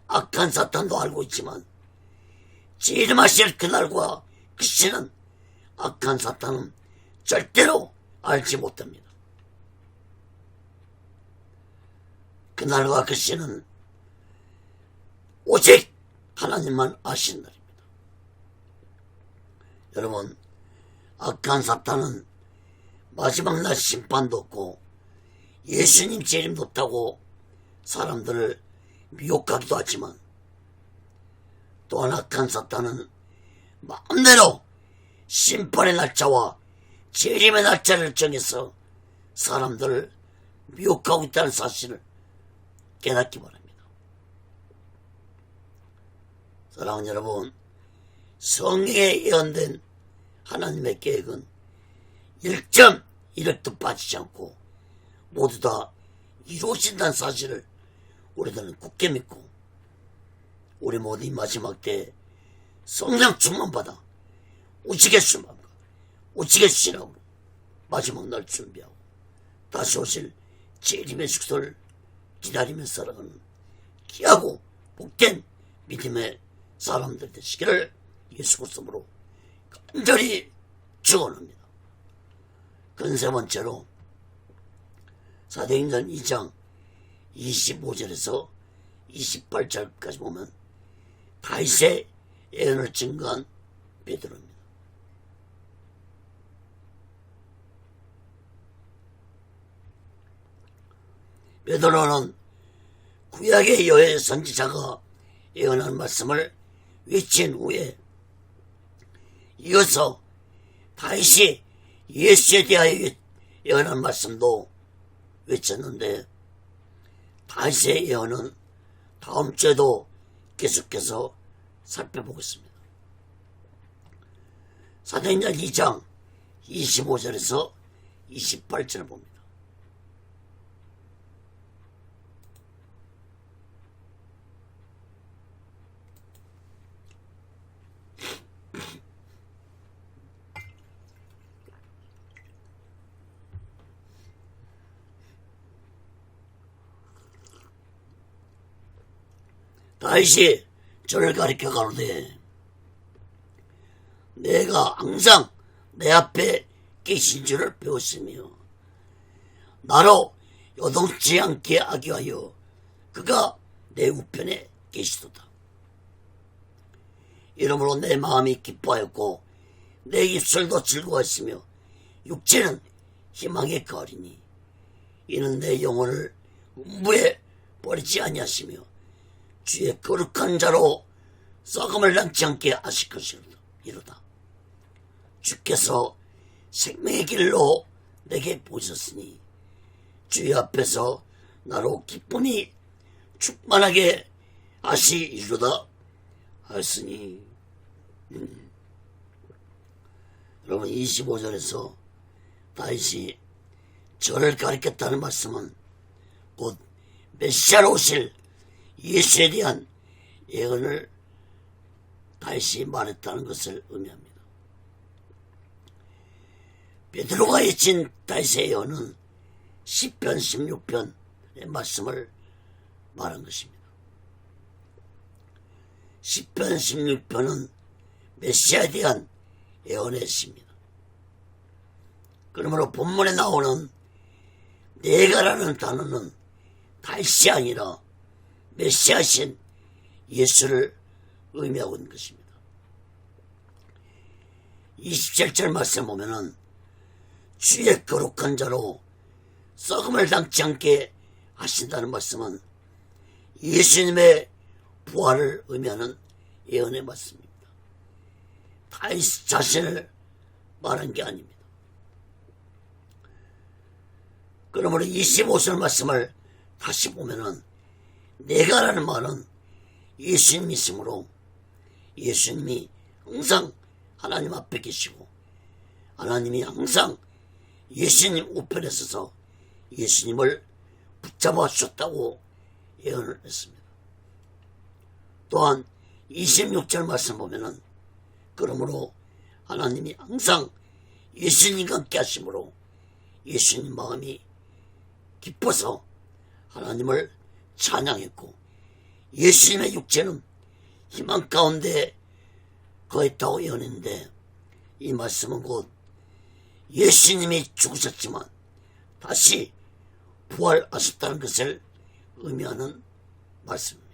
악한 사탄도 알고 있지만 재림하실 그날과 그 시는 악한 사탄은 절대로 알지 못합니다. 그날과 그 시는 오직 하나님만 아시는 날입니다. 여러분, 악한 사탄은 마지막 날 심판도 없고 예수님 재림도 없다고 사람들을 미혹하기도 하지만 또한 악한 사탄은 마음대로 심판의 날짜와 재림의 날짜를 정해서 사람들을 미혹하고 있다는 사실을 깨닫기 바랍니다. 사랑하는 여러분, 성경에 예언된 하나님의 계획은 1.1획도 빠지지 않고 모두 다 이루어진다는 사실을 우리들은 굳게 믿고 우리 모두 이 마지막 때에 성령 충만받아 우치겠수만과 우치겠시라고 마지막 날 준비하고 다시 오실 재림의 숙소를 기다리며 살아가는 귀하고 복된 믿음의 사람들 되시기를 예수 그리스도로 간절히 축원합니다. 세 번째로 사도행전 2장 25절에서 28절까지 보면 다윗의 예언을 증거한 베드로입니다. 베드로는 구약의 여호와의 선지자가 예언한 말씀을 외친 후에 이어서 다윗이 예수에 대하여 예언한 말씀도 외쳤는데 다윗의 예언은 다음 주에도 계속해서 살펴보겠습니다. 사도행전 2장 25절에서 28절을 봅니다. 다윗이 저를 가리켜 가로되 내가 항상 내 앞에 계신 줄을 배웠으며 나로 요동치 않게 하기 위하여 그가 내 우편에 계시도다. 이러므로 내 마음이 기뻐하였고 내 입술도 즐거워했으며 육체는 희망에 거하리니 이는 내 영혼을 음부에 버리지 아니하시며 주의 거룩한 자로 썩음을 남지 않게 하실 것이로다. 주께서 생명의 길로 내게 보셨으니 주의 앞에서 나로 기쁨이 충만하게 하시리로다 하였으니 여러분 25절에서 다윗이 저를 가리켰다는 말씀은 곧 메시아로 오실 예수에 대한 예언을 다윗이 말했다는 것을 의미합니다. 베드로가 외친 다윗의 예언은 시편 16편의 말씀을 말한 것입니다. 시편 16편은 메시아에 대한 예언의 시입니다. 그러므로 본문에 나오는 내가라는 단어는 다윗이 아니라 메시아신 예수를 의미하고 있는 것입니다. 27절 말씀 보면은 주의 거룩한 자로 썩음을 당치 않게 하신다는 말씀은 예수님의 부활을 의미하는 예언의 말씀입니다. 다윗 자신을 말한 게 아닙니다. 그러므로 25절 말씀을 다시 보면은 내가라는 말은 예수님이 있으므로 예수님이 항상 하나님 앞에 계시고 하나님이 항상 예수님 우편에 서서 예수님을 붙잡아 주셨다고 예언을 했습니다. 또한 26절 말씀 보면은 그러므로 하나님이 항상 예수님과 함께 하심으로 예수님 마음이 기뻐서 하나님을 찬양했고 예수님의 육체는 희망 가운데 거했다고 예언했는데 이 말씀은 곧 예수님이 죽으셨지만 다시 부활하셨다는 것을 의미하는 말씀입니다.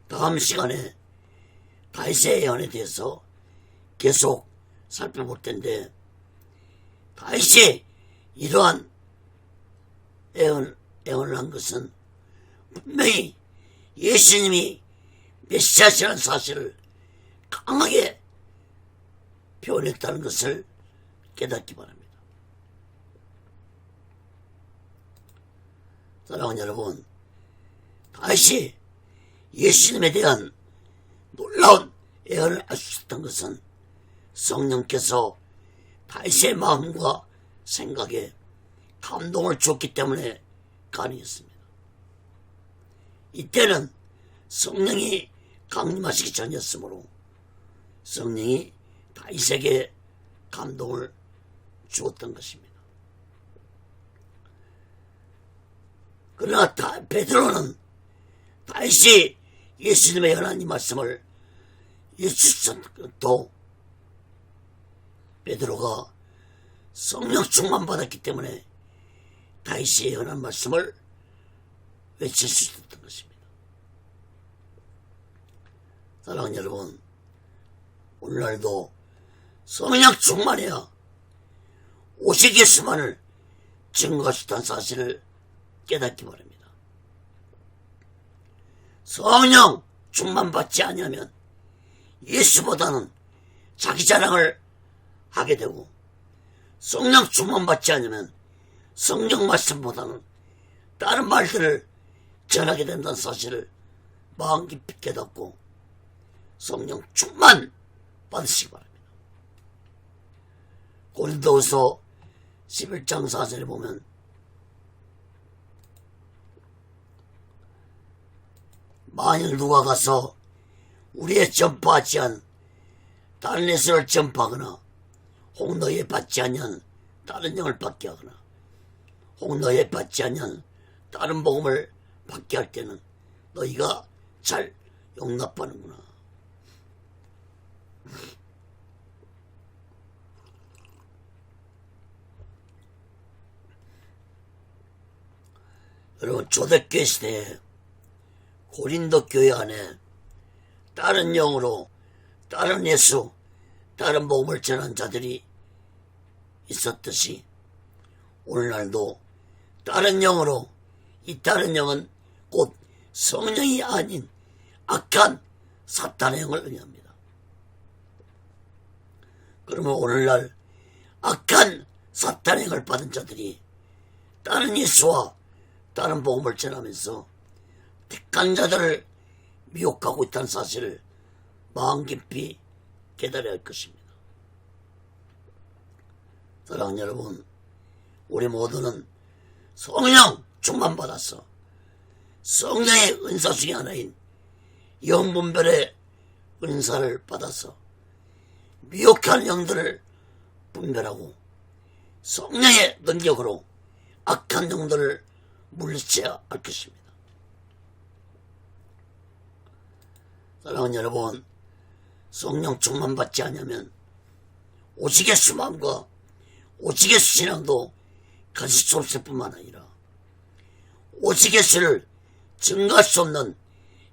다음 시간에 다윗의 예언에 대해서 계속 살펴볼 텐데 다윗이 이러한 예언을 한 것은 분명히 예수님이 메시아시라는 사실을 강하게 표현했다는 것을 깨닫기 바랍니다. 사랑하는 여러분, 다윗이 예수님에 대한 놀라운 예언을 할 수 있었던 것은 성령께서 다윗의 마음과 생각에 감동을 줬기 때문에 가능했습니다. 이때는 성령이 강림하시기 전이었으므로 성령이 다윗에게 감동을 주었던 것입니다. 그러나 베드로는 다윗이 예수님의 예언한 이 말씀을 예수님도 베드로가 성령 충만 받았기 때문에 다윗이 예언한 말씀을 외칠 수 있었던 것입니다. 사랑하는 여러분, 오늘날도 성령 충만해야 오직 예수만을 증거할 수 있다는 사실을 깨닫기 바랍니다. 성령 충만 받지 아니하면 예수보다는 자기 자랑을 하게 되고 성령 충만 받지 않으면 성령 말씀보다는 다른 말들을 전하게 된다는 사실을 마음 깊이 깨닫고 성령 충만 받으시기 바랍니다. 고린도후서 11장 4절에 보면 만일 누가 가서 우리의 전파하지 않은 다른 예수를 전파하거나 혹 너희에 받지 아니한 다른 영을 받게 하거나 혹 너희에 받지 아니한 다른 복음을 받게 할 때는 너희가 잘 용납하는구나. 여러분, 초대교회 시대에 고린도 교회 안에 다른 영으로 다른 예수, 다른 복음을 전한 자들이 있었듯이 오늘날도 다른 영으로, 이 다른 영은 곧 성령이 아닌 악한 사탄의 영을 의미합니다. 그러면 오늘날 악한 사탄의 영을 받은 자들이 다른 예수와 다른 복음을 전하면서 택한 자들을 미혹하고 있다는 사실을 마음 깊이 깨달아야 할 것입니다. 사랑하는 여러분, 우리 모두는 성령 충만받아서 성령의 은사 중에 하나인 영분별의 은사를 받아서 미혹한 영들을 분별하고 성령의 능력으로 악한 영들을 물리쳐야 할 것입니다. 사랑하는 여러분, 성령 충만받지 않으면 오직 예수 마음과 오직 예수 신앙도 가질 수 없을 뿐만 아니라 오직 예수를 증거할 수 없는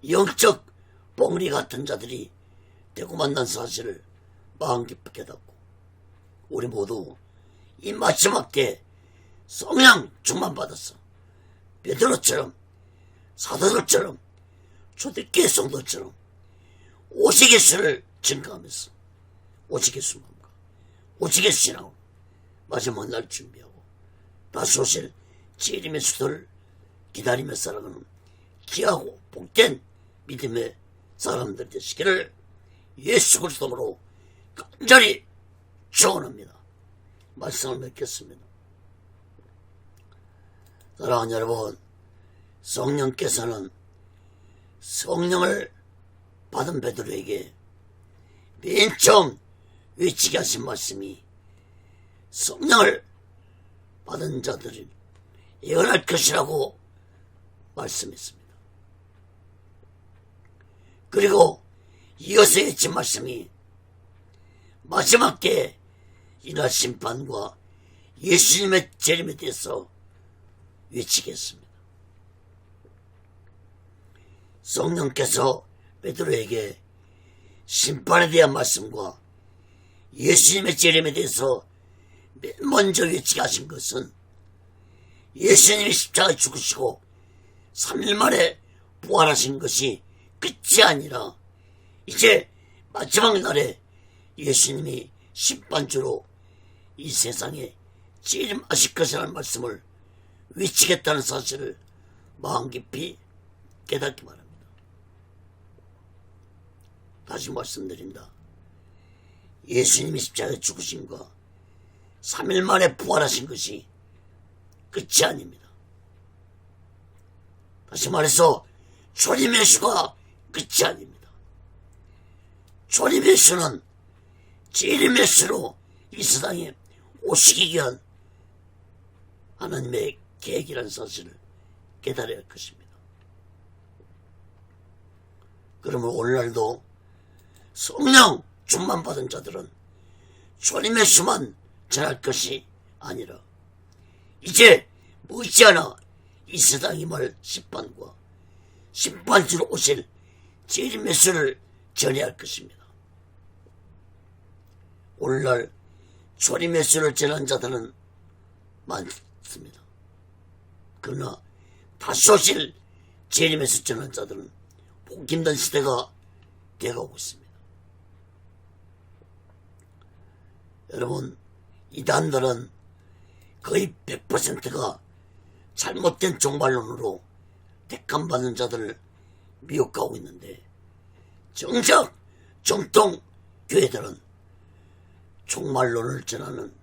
영적 뻥리 같은 자들이 되고 만난 사실을 마음 깊이 깨닫고 우리 모두 이 마지막 때에 성령 충만받아서 베드로처럼 사도들처럼 초대교회 성도처럼 오직의 수를 증가하면서 오직의 수만과 오직의 신앙으로 마지막 날 준비하고 다시 오실 재림의 수도를 기다리며 살아가는 귀하고 복된 믿음의 사람들 되시기를 예수 그리스도로 간절히 축원합니다. 말씀을 맺겠습니다. 사랑하는 여러분, 성령께서는 성령을 받은 베드로에게 맨 처음 외치게 하신 말씀이 성령을 받은 자들은 예언할 것이라고 말씀했습니다. 그리고 이어서 외친 말씀이 마지막 때에 일할 심판과 예수님의 재림에 대해서 외치겠습니다. 성령께서 베드로에게 심판에 대한 말씀과 예수님의 재림에 대해서 맨 먼저 외치게 하신 것은 예수님이 십자가에 죽으시고 3일 만에 부활하신 것이 끝이 아니라 이제 마지막 날에 예수님이 심판주로 이 세상에 재림하실 것이라는 말씀을 외치겠다는 사실을 마음 깊이 깨닫기 바랍니다. 다시 말씀드린다. 예수님이 십자가에 죽으심과 3일 만에 부활하신 것이 끝이 아닙니다. 다시 말해서 초림의 수가 끝이 아닙니다. 초림의 수는 재림의 수로 이 세상에 오시기 위한 하나님의 계획이라는 사실을 깨달아야 할 것입니다. 그러면 오늘날도 성령 충만 받은 자들은 초림의 수만 전할 것이 아니라 이제 머지않아 이 세상 임할 심판과 심판주로 오실 재림의 수를 전해야 할 것입니다. 오늘날 초림의 수를 전한 자들은 많습니다. 그러나 다시 오실 재림의 수 전한 자들은 보기 힘든 시대가 되어가고 있습니다. 여러분, 이단들은 거의 100%가 잘못된 종말론으로 택함받는 자들을 미혹하고 있는데 정작 정통 교회들은 종말론을 전하는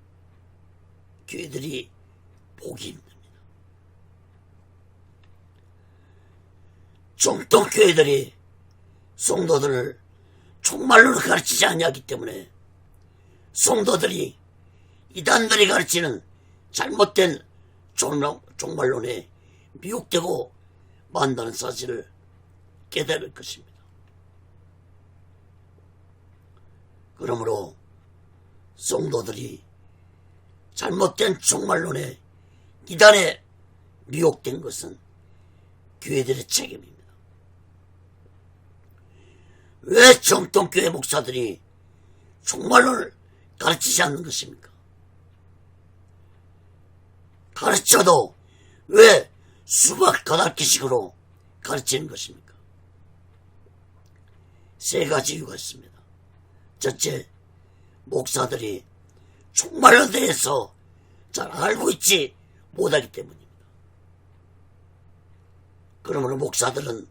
교회들이 보기 힘듭니다. 정통 교회들이 성도들을 종말론을 가르치지 아니하기 때문에 성도들이 이단들이 가르치는 잘못된 종말론에 미혹되고 만다는 사실을 깨달을 것입니다. 그러므로 성도들이 잘못된 종말론에 이단에 미혹된 것은 교회들의 책임입니다. 왜 정통교회 목사들이 종말론을 가르치지 않는 것입니까? 가르쳐도 왜 수박 가닥기식으로 가르치는 것입니까? 세 가지 이유가 있습니다. 첫째, 목사들이 종말론에 대해서 잘 알고 있지 못하기 때문입니다. 그러므로 목사들은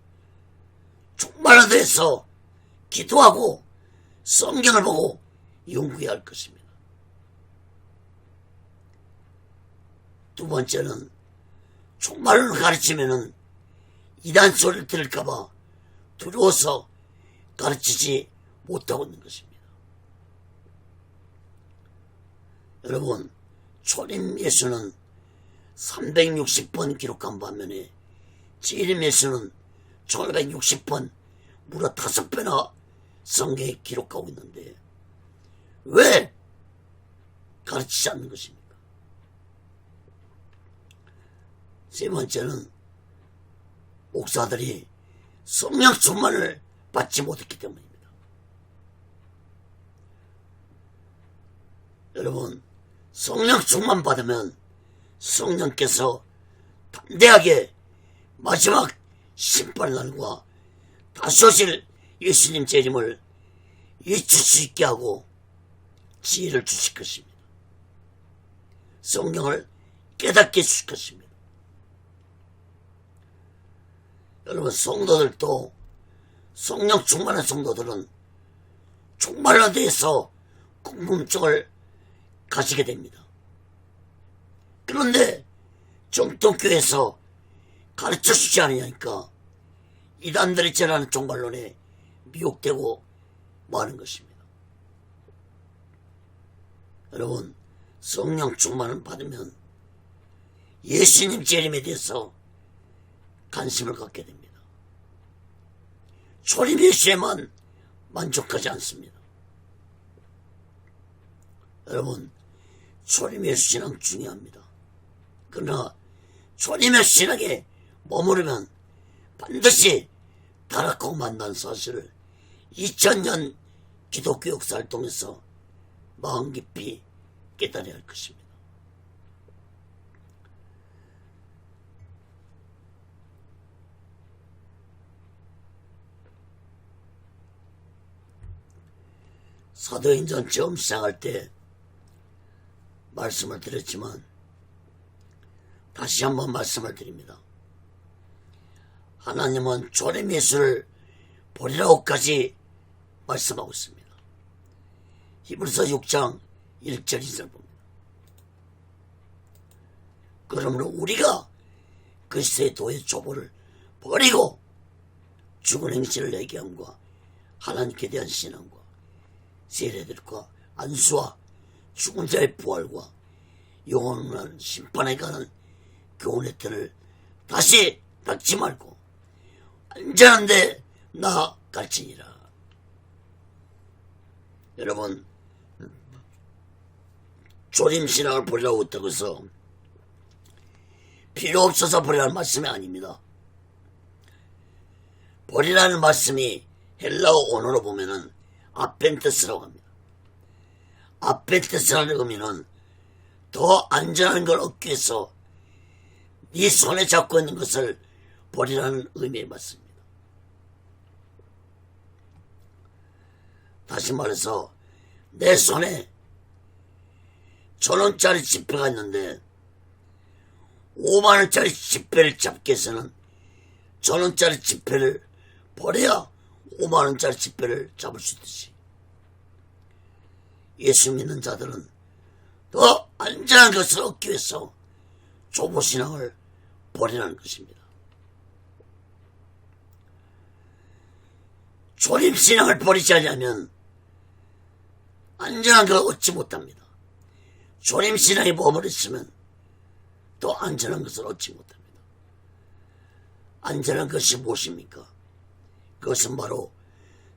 종말론에 대해서 기도하고 성경을 보고 연구해야 할 것입니다. 두 번째는 종말론을 가르치면은 이단 소리를 들을까봐 두려워서 가르치지 못하고 있는 것입니다. 여러분, 초림 예수는 360번 기록한 반면에 재림 예수는 1560번 무려 5배나 성경에 기록하고 있는데 왜 가르치지 않는 것입니까? 세 번째는 목사들이 성령 충만을 받지 못했기 때문입니다. 여러분, 성령 충만 받으면 성령께서 담대하게 마지막 심판날과 다시 오실 예수님 재림을 잊힐 수 있게 하고 지혜를 주실 것입니다. 성경을 깨닫게 해주실 것입니다. 여러분, 성도들도, 성령 충만한 성도들은 종말로 대해서 궁금증을 가지게 됩니다. 그런데 정통교회에서 가르쳐주지 않으니까 이단들이 전하는 종말론에 미혹되고 마는 것입니다. 여러분, 성령 충만을 받으면 예수님 재림에 대해서 관심을 갖게 됩니다. 초림 예수에만 만족하지 않습니다. 여러분, 초림 예수 신앙 중요합니다. 그러나 초림 예수 신앙에 머무르면 반드시 타락하고 만난 사실을 2000년 기독교 역사를 통해서 마음 깊이 깨달아야 할 것입니다. 사도행전 처음 시작할 때 말씀을 드렸지만 다시 한번 말씀을 드립니다. 하나님은 초림 예수를 보리라고까지 말씀하고 있습니다. 히브리서 6장 1절 2절 봅니다. 그러므로 우리가 그리스도의 도의 조보를 버리고 죽은 행실을 얘기함과 하나님께 대한 신앙과 세례들과 안수와 죽은 자의 부활과 영원한 심판에 관한 교훈의 틀을 다시 닦지 말고 안전한 데 나아갈지니라. 여러분, 조림신앙을 버리라고 했다고 해서 필요 없어서 버리라는 말씀이 아닙니다. 버리라는 말씀이 헬라어 언어로 보면은 아펜테스라고 합니다. 아펜테스라는 의미는 더 안전한 걸 얻기 위해서 네 손에 잡고 있는 것을 버리라는 의미에 맞습니다. 다시 말해서 내 손에 1,000원짜리 지폐가 있는데 5만원짜리 지폐를 잡기 위해서는 1,000원짜리 지폐를 버려야 5만원짜리 지폐를 잡을 수 있듯이 예수 믿는 자들은 더 안전한 것을 얻기 위해서 조보신앙을 버리라는 것입니다. 초림신앙을 버리지 않으면 안전한 걸 얻지 못합니다. 초림신앙에 머무르시면 더 안전한 것을 얻지 못합니다. 안전한 것이 무엇입니까? 그것은 바로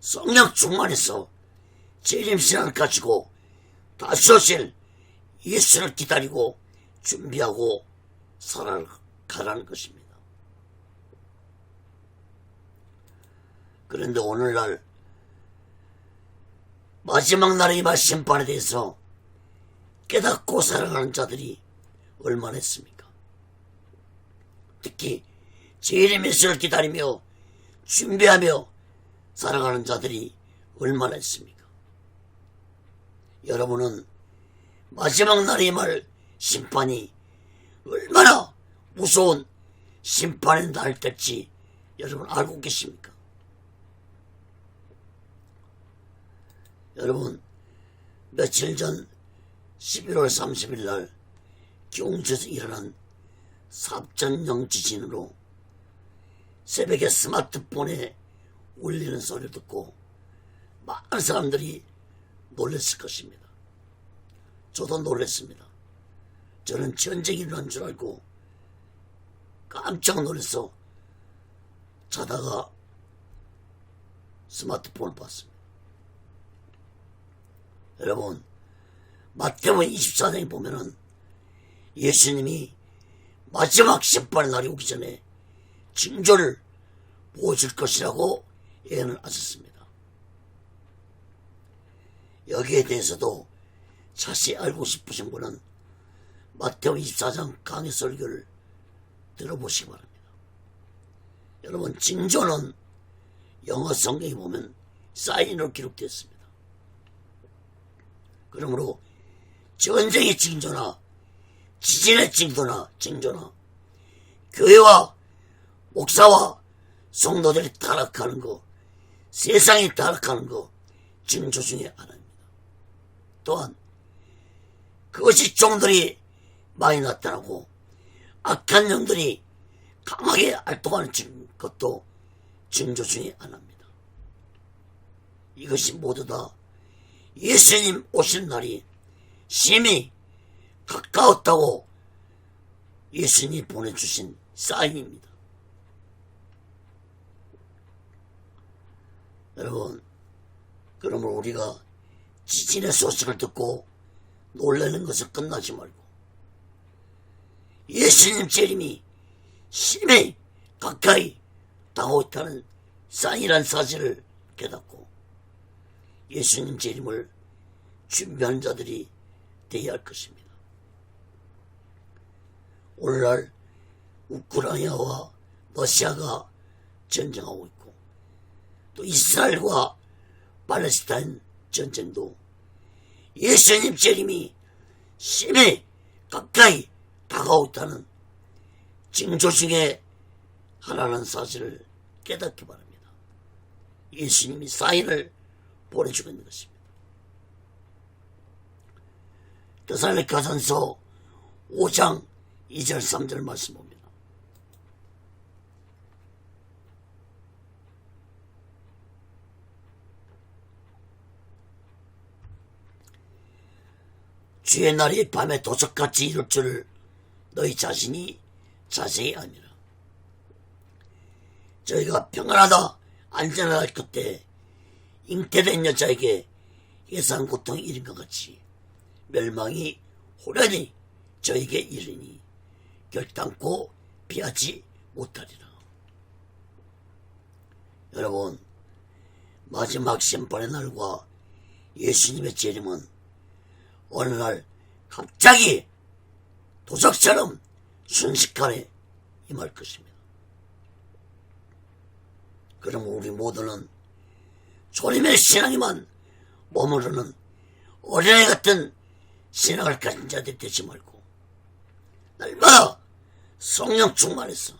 성령 충만해서 재림신앙을 가지고 다시 오실 예수를 기다리고 준비하고 살아가라는 것입니다. 그런데 오늘날 마지막 날의 임할 심판에 대해서 깨닫고 살아가는 자들이 얼마나 있습니까? 특히 재림 예수를 기다리며 준비하며 살아가는 자들이 얼마나 있습니까? 여러분은 마지막 날에 임할 심판이 얼마나 무서운 심판의 날 될지 여러분 알고 계십니까? 여러분, 며칠 전 11월 30일 날 경주에서 일어난 삽전형 지진으로 새벽에 스마트폰에 울리는 소리를 듣고 많은 사람들이 놀랐을 것입니다. 저도 놀랐습니다. 저는 전쟁이 일어난 줄 알고 깜짝 놀라서 자다가 스마트폰을 봤습니다. 여러분, 마태복음 24장에 보면은 예수님이 마지막 심판의 날이 오기 전에 징조를 보여줄 것이라고 예언을 하셨습니다. 여기에 대해서도 자세히 알고 싶으신 분은 마태복음 24장 강해 설교를 들어보시기 바랍니다. 여러분, 징조는 영어 성경에 보면 사인으로 기록되었습니다. 그러므로 전쟁의 징조나 지진의 징조나 교회와 목사와 성도들이 타락하는 거, 세상이 타락하는 거 징조 중에 하나입니다. 또한 그것이 종들이 많이 나타나고 악한 영들이 강하게 활동하는 것도 징조 중에 하나입니다. 이것이 모두 다 예수님 오실 날이 심히 가까웠다고 예수님이 보내주신 사인입니다. 여러분, 그러므로 우리가 지진의 소식을 듣고 놀라는 것을 끝나지 말고 예수님 재림이 심히 가까이 다가왔다는 사인이란 사실을 깨닫고 예수님 재림을 준비하는 자들이 되어야 할 것입니다. 오늘날 우크라이나와 러시아가 전쟁하고 있고 또 이스라엘과 팔레스타인 전쟁도 예수님 재림이 심히 가까이 다가왔다는 징조 중에 하나라는 사실을 깨닫기 바랍니다. 예수님이 사인을 보내주고 있는 것입니다. 데살로니가전서 5장 2절 3절 말씀 봅니다. 주의 날이 밤에 도적같이 이룰 줄을 너희 자신이 자세히 아니라. 저희가 평안하다 안전하다 할 그때 잉태된 여자에게 예상 고통이 이른 것 같이 멸망이 호련히 저에게 이르니 결단코 피하지 못하리라. 여러분, 마지막 심판의 날과 예수님의 재림은 어느 날 갑자기 도적처럼 순식간에 임할 것입니다. 그럼 우리 모두는 주님의 신앙에만 머무르는 어린애 같은 신앙을 가진 자들이 되지 말고 날마다 성령 충만해서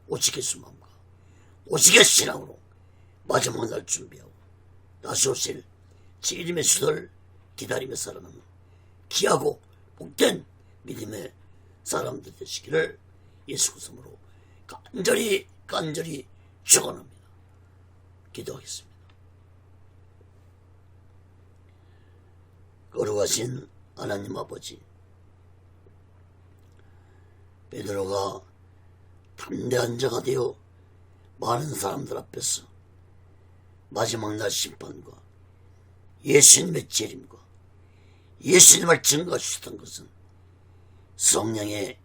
오직의 수만과 오직의 신앙으로 마지막 날 준비하고 다시 오실 재림의 수를 기다리며 살아가는 귀하고 복된 믿음의 사람들 되시기를 예수 그리스도로 간절히 축원합니다. 기도하겠습니다. 거룩하신 하나님 아버지, 베드로가 담대한 자가 되어 많은 사람들 앞에서 마지막 날 심판과 예수님의 재림과 예수님을 증거하셨던 것은 성령의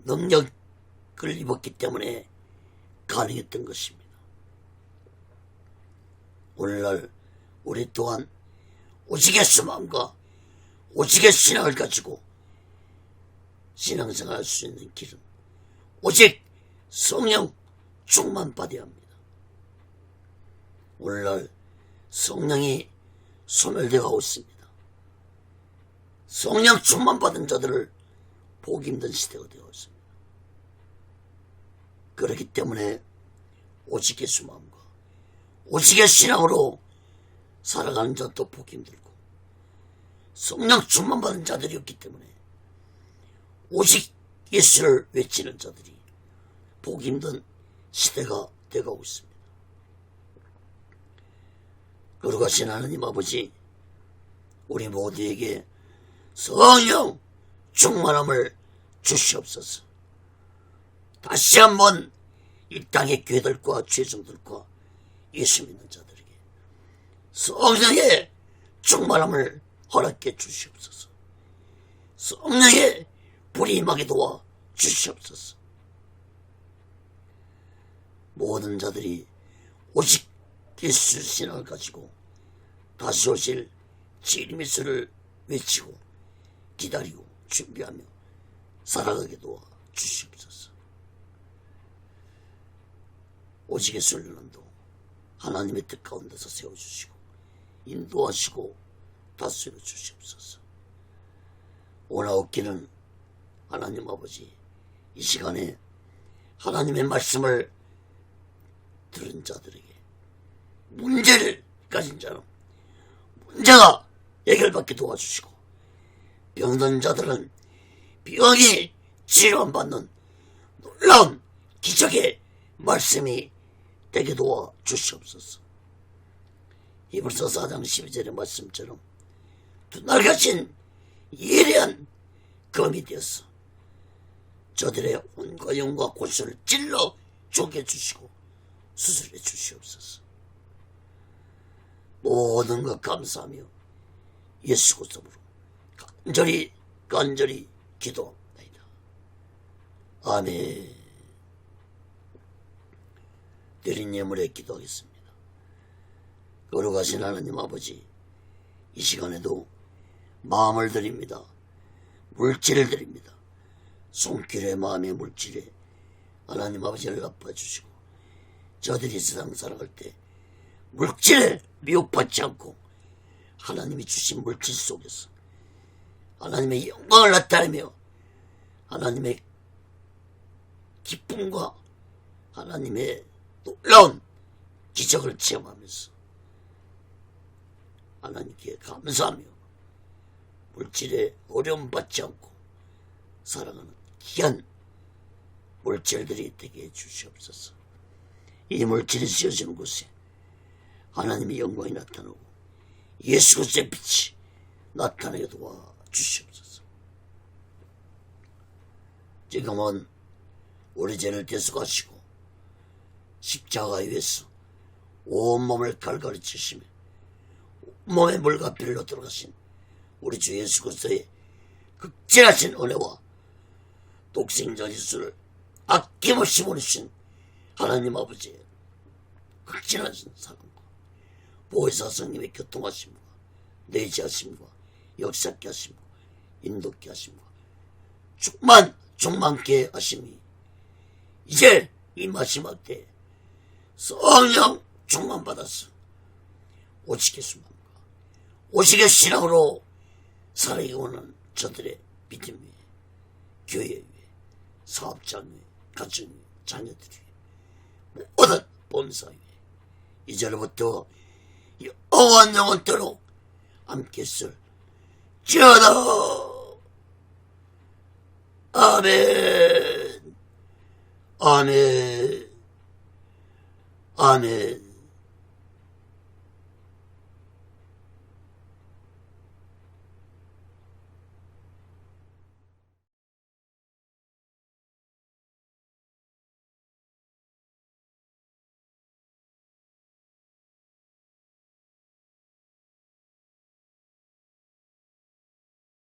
능력을 입었기 때문에 가능했던 것입니다. 오늘날 우리 또한 오직의 소망과 오직의 신앙을 가지고 신앙생활 할 수 있는 길은 오직 성령 충만 받아야 합니다. 오늘날 성령이 소멸되어 있습니다. 성령 충만 받은 자들을 보기 힘든 시대가 되어 있습니다. 그렇기 때문에 오직의 수마음과 오직의 신앙으로 살아가는 자도 보기 힘들고 성령 충만 받은 자들이 없기 때문에 오직 예수를 외치는 자들이 보기 힘든 시대가 되어가고 있습니다. 거룩하신 하나님 아버지, 우리 모두에게 성령 충만함을 주시옵소서. 다시 한번 이 땅의 교회들과 죄종들과 예수 믿는 자들에게 성령의 충만함을 허락해 주시옵소서. 성령의 불이 임하게 도와 주시옵소서. 모든 자들이 오직 예수 신앙을 가지고 다시 오실 재림의 수를 외치고 기다리고 준비하며 살아가게 도와 주시옵소서. 오직의 순련도 하나님의 뜻 가운데서 세워주시고 인도하시고 다스려 주시옵소서. 오나옵기는 하나님 아버지, 이 시간에 하나님의 말씀을 들은 자들에게 문제를 가진 자는 문제가 해결받게 도와주시고, 병든 자들은 병이 치료받는 놀라운 기적의 말씀이 되게 도와주시옵소서. 히브리서 4장 12절의 말씀처럼 두 날같이 예리한 검이 되어서 저들의 혼과 영과 골수를 찔러 쪼개주시고 수술해 주시옵소서. 모든 것 감사하며 예수 그리스도로 간절히 기도합니다. 아멘. 드린 예물에 기도하겠습니다. 거룩하신 하나님 아버지, 이 시간에도 마음을 드립니다. 물질을 드립니다. 손길의 마음의 물질에 하나님 아버지를 갚아주시고, 저들이 세상 살아갈 때 물질에 미혹받지 않고 하나님이 주신 물질 속에서 하나님의 영광을 나타내며 하나님의 기쁨과 하나님의 놀라운 기적을 체험하면서 하나님께 감사하며 물질에 어려움 받지 않고 살아가는 귀한 물질들이 되게 해주시옵소서. 이 물질이 씌어지는 곳에 하나님의 영광이 나타나고 예수 그리스도의 빛이 나타나게 도와주시옵소서. 지금은 우리 죄를 대속하시고 십자가 위에서 온몸을 갈갈이 치시며 몸에 물과 피로 들어가신 우리 주 예수 그리스도의 극진하신 은혜와 독생자 예수를 아낌없이 보내신 하나님 아버지의 극진하신 사랑과 보혜사 성님의 교통하심과 내지하심과 역사케 하심과 인도케 하심과 충만케 하심이 이제 이 마지막 때에 성령 충만받아서 오직의 수만과 오직의 신앙으로 살아가기 원하는 저들의 믿음 위에, 교회 위에, 사업장 위에, 가정 위에, 자녀들 위에, 모든 본사 위에 이제로부터 영원토록 함께 쓸 지어다. 아멘. 아멘. 아멘.